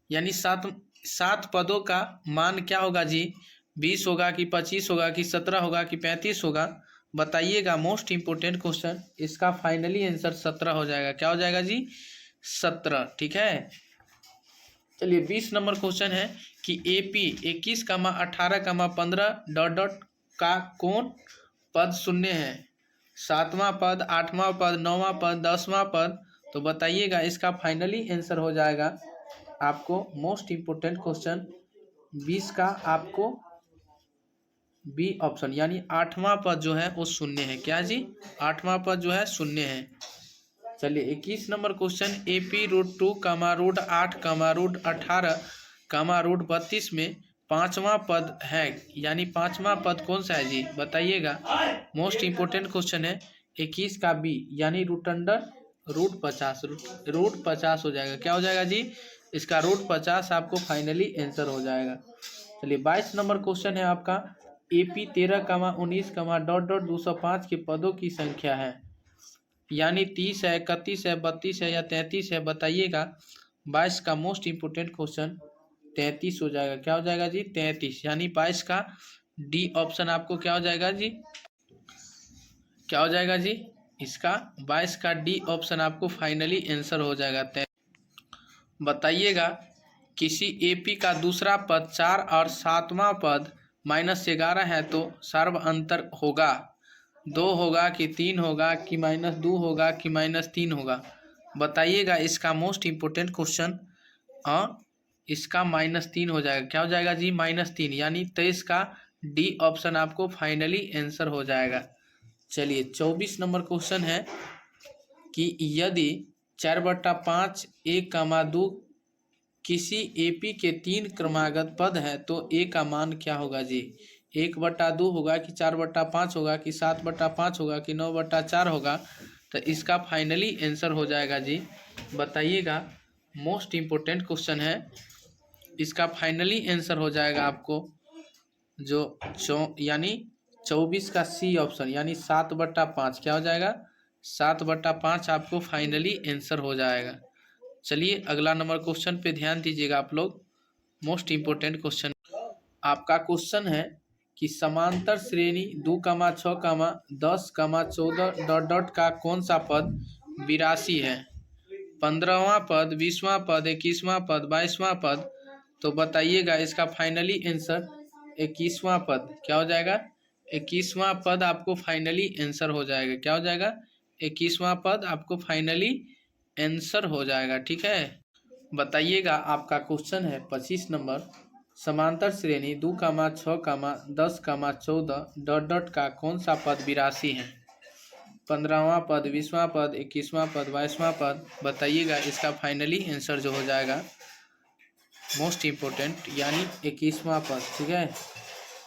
यानी सात पदों का मान क्या होगा जी। 20 होगा कि 25 होगा कि 17 होगा कि 35 होगा। बताइएगा मोस्ट इम्पोर्टेंट क्वेश्चन, इसका फाइनली आंसर 17 हो जाएगा। क्या हो जाएगा जी 17। ठीक है। चलिए 20 नंबर क्वेश्चन है कि AP 21,18,15 ... का कौन पद शून्य है। 7वां पद, 8वां पद, 9वां पद, 10वां पद। तो बताइएगा इसका फाइनली आंसर हो जाएगा आपको मोस्ट इम्पोर्टेंट क्वेश्चन 20 का आपको बी ऑप्शन, यानी 8वां पद जो है वो शून्य है। क्या जी 8वां पद जो है शून्य है। चलिए 21 नंबर क्वेश्चन, AP √2, √8, √18, √32 में 5वां पद है, यानी 5वां पद कौन सा है जी। बताइएगा मोस्ट इम्पोर्टेंट क्वेश्चन है। 21 का बी, यानी √50 हो जाएगा। क्या हो जाएगा जी इसका √50 आपको फाइनली आंसर हो जाएगा। चलिए 22 नंबर क्वेश्चन है आपका, AP 13,19, ... 205 के पदों की संख्या है, यानी 30 है, 31 है, 32 है या 33 है। बताइएगा 22 का मोस्ट इम्पोर्टेंट क्वेश्चन 33 हो जाएगा। क्या हो जाएगा जी 33, यानी 22 का डी ऑप्शन आपको क्या हो जाएगा जी, क्या हो जाएगा जी इसका 22 का डी ऑप्शन आपको फाइनली आंसर हो जाएगा। बताइएगा किसी AP का दूसरा पद 4 और 7वां पद -11 है तो सर्व अंतर होगा 2 होगा कि 3 होगा कि -2 होगा कि -3 होगा। बताइएगा इसका मोस्ट इम्पोर्टेंट क्वेश्चन, इसका -3 हो जाएगा। क्या हो जाएगा जी -3, यानी 23 का डी ऑप्शन आपको फाइनली आंसर हो जाएगा। चलिए 24 नंबर क्वेश्चन है कि यदि 4/5 1,2 किसी AP के 3 क्रमागत पद है तो A का मान क्या होगा जी। 1/2 होगा कि 4/5 होगा कि 7/5 होगा कि 9/4 होगा। तो इसका फाइनली आंसर हो जाएगा जी। बताइएगा मोस्ट इम्पोर्टेंट क्वेश्चन है, इसका फाइनली आंसर हो जाएगा आपको जो यानी 24 का सी ऑप्शन, यानी 7/5। क्या हो जाएगा 7/5 आपको फाइनली आंसर हो जाएगा। चलिए अगला नंबर क्वेश्चन पे ध्यान दीजिएगा आप लोग, मोस्ट इम्पोर्टेंट क्वेश्चन आपका क्वेश्चन है कि समांतर श्रेणी 2,6, 10, 14 ... का कौन सा पद 82 है। 15वां पद, 20वां पद, 21वां पद, 22वां पद। तो बताइएगा इसका फाइनली आंसर 21वां पद। क्या हो जाएगा 21वां पद आपको फाइनली आंसर हो जाएगा। क्या हो जाएगा? 21वां पद आपको फाइनली आंसर हो जाएगा। ठीक है, बताइएगा। आपका क्वेश्चन है 25 नंबर, समांतर श्रेणी 2, 6, 10, 14 डॉट डॉट का कौन सा पद 82 है? 15वां पद, 20वां पद, 21वां पद, 22वां पद, बताइएगा। इसका फाइनली आंसर जो हो जाएगा मोस्ट इम्पोर्टेंट यानी 21वां पद। ठीक है,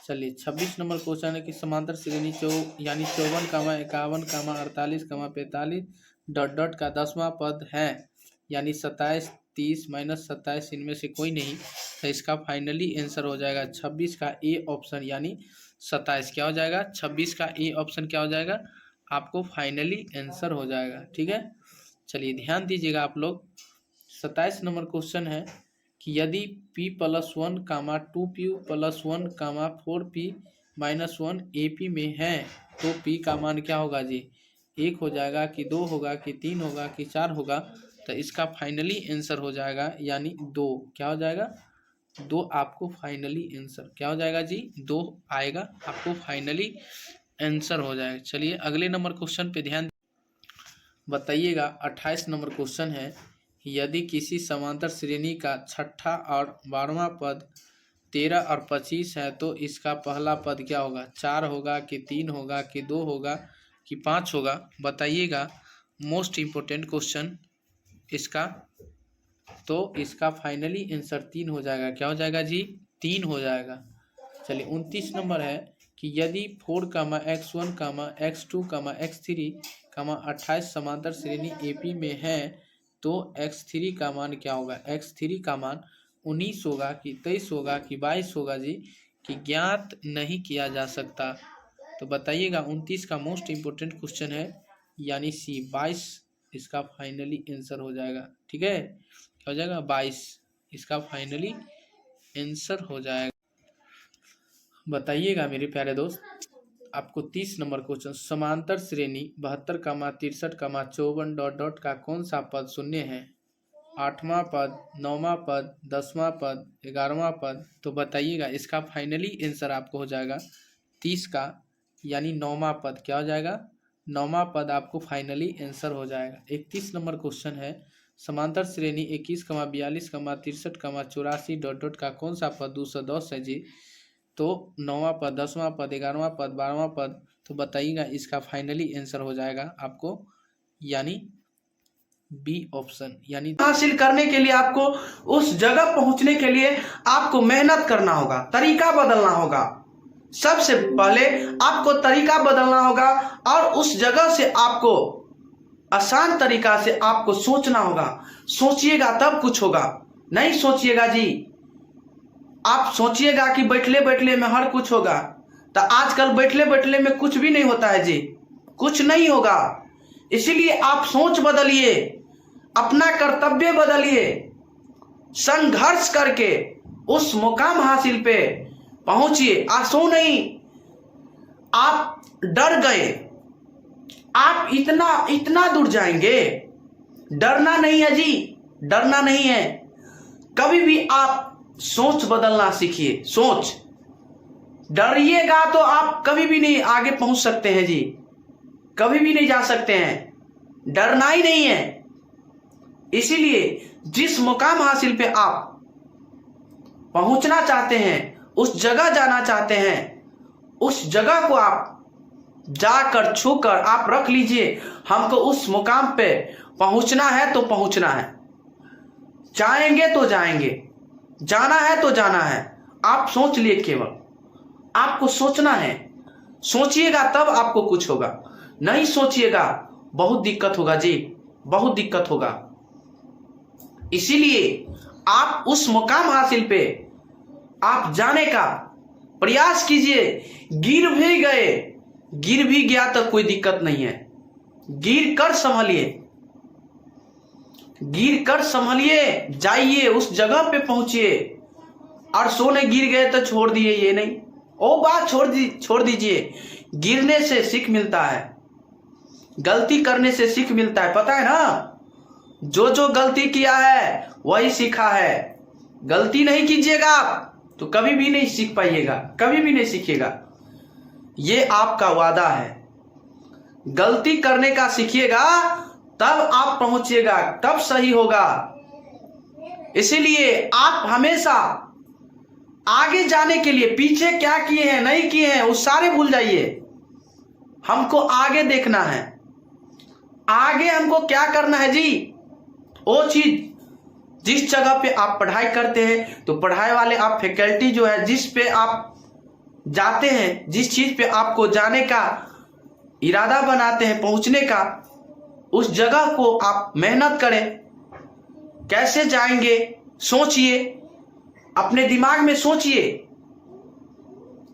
चलिए 26 नंबर क्वेश्चन है कि समांतर श्रेणी यानी 54, 51, 48, 45 डॉट डॉट का 10वां पद है यानी 27, 30 माइनस 27 इनमें से कोई नहीं, तो इसका फाइनली आंसर हो जाएगा 26 का ए ऑप्शन यानी 27। क्या हो जाएगा? 26 का ए ऑप्शन क्या हो जाएगा? आपको फाइनली आंसर हो जाएगा। ठीक है, चलिए ध्यान दीजिएगा आप लोग। 27 नंबर क्वेश्चन है कि यदि p+1, 2p + 1, 4p - 1 AP में है तो p का मान क्या होगा जी? 1 हो जाएगा कि 2 होगा कि 3 होगा कि 4 होगा? तो इसका फाइनली आंसर हो जाएगा यानी 2। क्या हो जाएगा? 2 आपको फाइनली आंसर क्या हो जाएगा जी? 2 आएगा, आपको फाइनली आंसर हो जाएगा। चलिए अगले नंबर क्वेश्चन पे ध्यान बताइएगा। 28 नंबर क्वेश्चन है, यदि किसी समांतर श्रेणी का छठा और 12वां पद 13 और 25 है तो इसका पहला पद क्या होगा? 4 होगा कि 3 होगा कि 2 होगा कि 5 होगा? बताइएगा। मोस्ट इम्पोर्टेंट क्वेश्चन इसका, तो इसका फाइनली आंसर 3 हो जाएगा। क्या हो जाएगा जी? 3 हो जाएगा। चलिए 29 नंबर है कि यदि 4, x1, x2, x3, 28 समांतर श्रेणी AP में है तो x3 का मान क्या होगा? x3 का मान 19 होगा कि 23 होगा कि 22 होगा जी? कि ज्ञात नहीं किया जा सकता। तो बताइएगा। 29 का मोस्ट इम्पोर्टेंट क्वेश्चन है यानी सी 22 इसका फाइनली आंसर हो जाएगा। ठीक है, क्या हो जाएगा? 22 इसका फाइनली आंसर हो जाएगा। बताइएगा मेरे प्यारे दोस्त। आपको 30 नंबर क्वेश्चन, समांतर श्रेणी 72, 63, 54 डॉट डॉट का कौन सा पद शून्य है? 8वां पद, 9वां पद, 10वां पद, 11वां पद, तो बताइएगा। इसका फाइनली आंसर आपको हो जाएगा 30 का यानी 9वां पद। क्या हो जाएगा? 9वां पद आपको फाइनली आंसर हो जाएगा। 31 नंबर क्वेश्चन है, समांतर श्रेणी 21, 42, 63, 84 डॉट डॉट का कौन सा पद 210 है जी? तो 9वां पद, 10वां पद, 11वां पद, 12वां पद, तो बताइएगा। इसका फाइनली आंसर हो जाएगा आपको यानी बी ऑप्शन यानी हासिल करने के लिए आपको उस जगह पहुंचने के लिए आपको मेहनत करना होगा, तरीका बदलना होगा। सबसे पहले आपको तरीका बदलना होगा और उस जगह से आपको आसान तरीका से आपको सोचना होगा। सोचिएगा तब कुछ होगा, नहीं सोचिएगा जी आप सोचिएगा कि बैठले बैठले में हर कुछ होगा, तो आजकल बैठले बैठले में कुछ भी नहीं होता है जी, कुछ नहीं होगा। इसीलिए आप सोच बदलिए, अपना कर्तव्य बदलिए, संघर्ष करके उस मुकाम हासिल पे पहुंचिए। आंसू नहीं, आप डर गए, आप इतना दूर जाएंगे, डरना नहीं है जी, डरना नहीं है। कभी भी आप सोच बदलना सीखिए। सोच, डरिएगा तो आप कभी भी नहीं आगे पहुंच सकते हैं जी, कभी भी नहीं जा सकते हैं। डरना ही नहीं है। इसीलिए जिस मुकाम हासिल पे आप पहुंचना चाहते हैं, उस जगह जाना चाहते हैं, उस जगह को आप जाकर छूकर आप रख लीजिए। हमको उस मुकाम पे पहुंचना है तो पहुंचना है, जाएंगे तो जाएंगे, जाना है तो जाना है। आप सोच लिए, केवल आपको सोचना है। सोचिएगा तब आपको कुछ होगा, नहीं सोचिएगा बहुत दिक्कत होगा जी, बहुत दिक्कत होगा। इसीलिए आप उस मुकाम हासिल पे आप जाने का प्रयास कीजिए। गिर भी गए, गिर भी गया तो कोई दिक्कत नहीं है, गिर कर संभलिए, गिर कर संभलिए, जाइए उस जगह पे पहुंचिए। और सोने गिर गए तो छोड़ दिए, ये नहीं, ओ बात छोड़ दीजिए। गिरने से सीख मिलता है, गलती करने से सीख मिलता है, पता है ना। जो गलती किया है वही सीखा है। गलती नहीं कीजिएगा आप तो कभी भी नहीं सीख पाइएगा, कभी भी नहीं सीखिएगा। ये आपका वादा है। गलती करने का सीखिएगा तब आप पहुंचिएगा, तब सही होगा। इसीलिए आप हमेशा आगे जाने के लिए पीछे क्या किए हैं नहीं किए हैं वो सारे भूल जाइए। हमको आगे देखना है, आगे हमको क्या करना है जी। वो चीज जिस जगह पे आप पढ़ाई करते हैं तो पढ़ाई वाले आप फैकल्टी जो है जिस पे आप जाते हैं, जिस चीज पे आपको जाने का इरादा बनाते हैं पहुंचने का, उस जगह को आप मेहनत करें। कैसे जाएंगे सोचिए, अपने दिमाग में सोचिए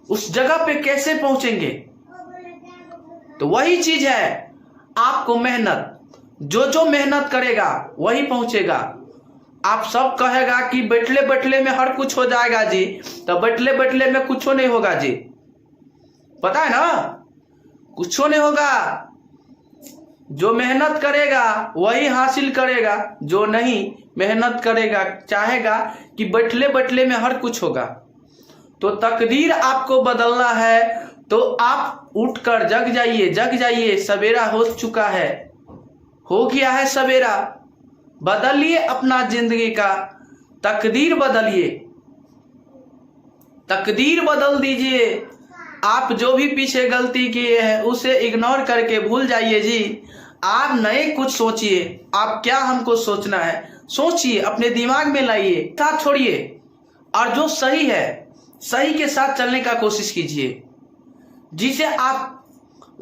उस जगह पे कैसे पहुंचेंगे। तो वही चीज है आपको मेहनत, जो मेहनत करेगा वही पहुंचेगा। आप सब कहेगा कि बैठले बैठले में हर कुछ हो जाएगा जी, तो बैठले बैठले में कुछ नहीं होगा जी, पता है ना, कुछ नहीं होगा। जो मेहनत करेगा वही हासिल करेगा, जो नहीं मेहनत करेगा चाहेगा कि बैठले बैठले में हर कुछ होगा। तो तकदीर आपको बदलना है तो आप उठकर जग जाइए, सवेरा हो चुका है, हो गया है सवेरा। बदलिए अपना जिंदगी का तकदीर, बदलिए, तकदीर बदल दीजिए। आप जो भी पीछे गलती किए हैं उसे इग्नोर करके भूल जाइए जी। आप नए कुछ सोचिए, आप क्या हमको सोचना है सोचिए, अपने दिमाग में लाइए, साथ छोड़िए और जो सही है सही के साथ चलने का कोशिश कीजिए, जिसे आप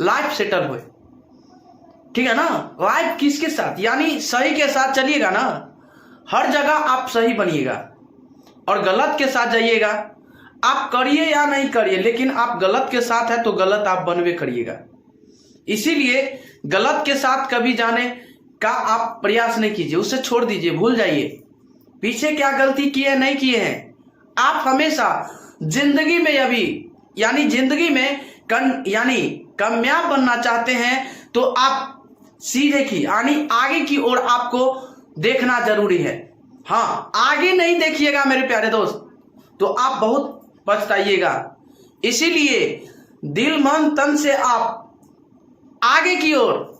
लाइफ सेटल हुए। ठीक है ना, लाइफ किसके साथ, यानी सही के साथ चलिएगा ना, हर जगह आप सही बनिएगा और गलत के साथ जाइएगा। आप करिए या नहीं करिए, लेकिन आप गलत के साथ है तो गलत आप बनवे करिएगा। इसीलिए गलत के साथ कभी जाने का आप प्रयास नहीं कीजिए, उसे छोड़ दीजिए, भूल जाइए पीछे क्या गलती किए नहीं किए हैं। आप हमेशा जिंदगी में यानी जिंदगी में कामयाब बनना चाहते हैं तो आप सीधे की यानी आगे की ओर आपको देखना जरूरी है। हाँ, आगे नहीं देखिएगा मेरे प्यारे दोस्त तो आप बहुत पछताइएगा। इसीलिए दिल मन तन से आप आगे की ओर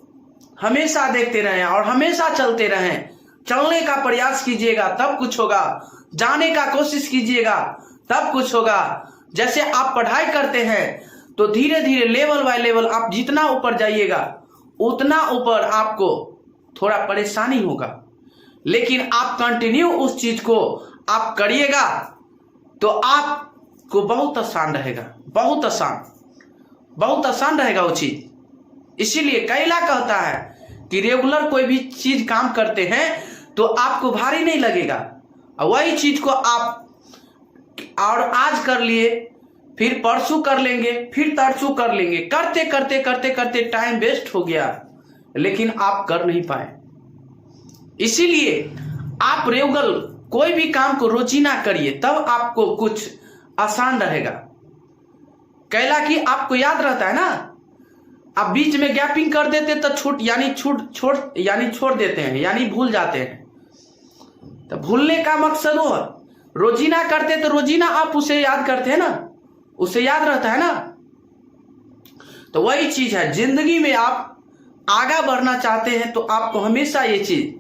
हमेशा देखते रहें और हमेशा चलते रहें। चलने का प्रयास कीजिएगा तब कुछ होगा, जाने का कोशिश कीजिएगा तब कुछ होगा। जैसे आप पढ़ाई करते हैं तो धीरे धीरे लेवल बाय लेवल आप जितना ऊपर जाइएगा उतना ऊपर आपको थोड़ा परेशानी होगा, लेकिन आप कंटिन्यू उस चीज को आप करिएगा तो आपको बहुत आसान रहेगा, बहुत आसान रहेगा वो चीज। इसीलिए कैला कहता है कि रेगुलर कोई भी चीज काम करते हैं तो आपको भारी नहीं लगेगा। वही चीज को आप और आज कर लिए, फिर परसों कर लेंगे, फिर तरसों कर लेंगे, करते करते करते करते टाइम वेस्ट हो गया, लेकिन आप कर नहीं पाए। इसीलिए आप रेगुलर कोई भी काम को रोजीना करिए, तब आपको कुछ आसान रहेगा। कैला कि आपको याद रहता है ना, आप बीच में गैपिंग कर देते तो छोड़ देते हैं, यानी भूल जाते हैं। तो भूलने का मकसद वो है, रोजीना करते तो रोजीना आप उसे याद करते हैं ना, उसे याद रहता है ना। तो वही चीज है, जिंदगी में आप आगे बढ़ना चाहते हैं तो आपको हमेशा ये चीज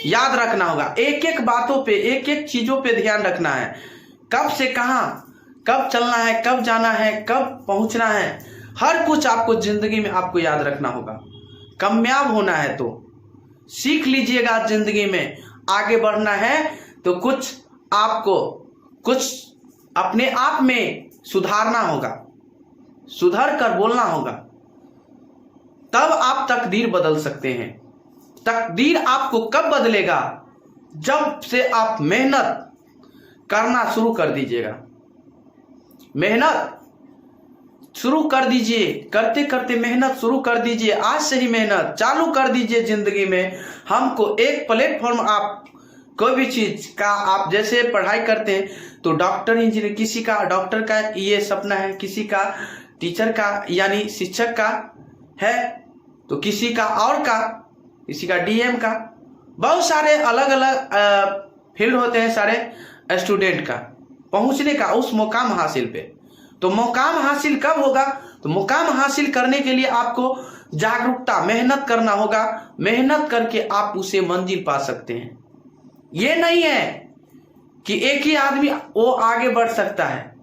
याद रखना होगा। एक एक बातों पे, एक एक चीजों पे ध्यान रखना है। कब से कहां, कब चलना है, कब जाना है, कब पहुंचना है, हर कुछ आपको जिंदगी में आपको याद रखना होगा। कामयाब होना है तो सीख लीजिएगा, जिंदगी में आगे बढ़ना है तो कुछ आपको कुछ अपने आप में सुधारना होगा, सुधर कर बोलना होगा, तब आप तकदीर बदल सकते हैं। तकदीर आपको कब बदलेगा, जब से आप मेहनत करना शुरू कर दीजिएगा। मेहनत शुरू कर दीजिए, करते करते मेहनत शुरू कर दीजिए। आज से ही मेहनत चालू कर दीजिए जिंदगी में। हमको एक प्लेटफॉर्म, आप कोई भी चीज का, आप जैसे पढ़ाई करते हैं तो डॉक्टर इंजीनियर, किसी का डॉक्टर का ये सपना है, किसी का टीचर का यानी शिक्षक का है, तो किसी का और का, किसी का डीएम का, बहुत सारे अलग अलग फील्ड होते हैं सारे स्टूडेंट का पहुंचने का उस मुकाम हासिल पे। तो मुकाम हासिल कब होगा, तो मुकाम हासिल करने के लिए आपको जागरूकता, मेहनत करना होगा। मेहनत करके आप उसे मंजिल पा सकते हैं। ये नहीं है कि एक ही आदमी वो आगे बढ़ सकता है।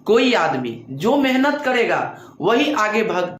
कोई आदमी जो मेहनत करेगा वही आगे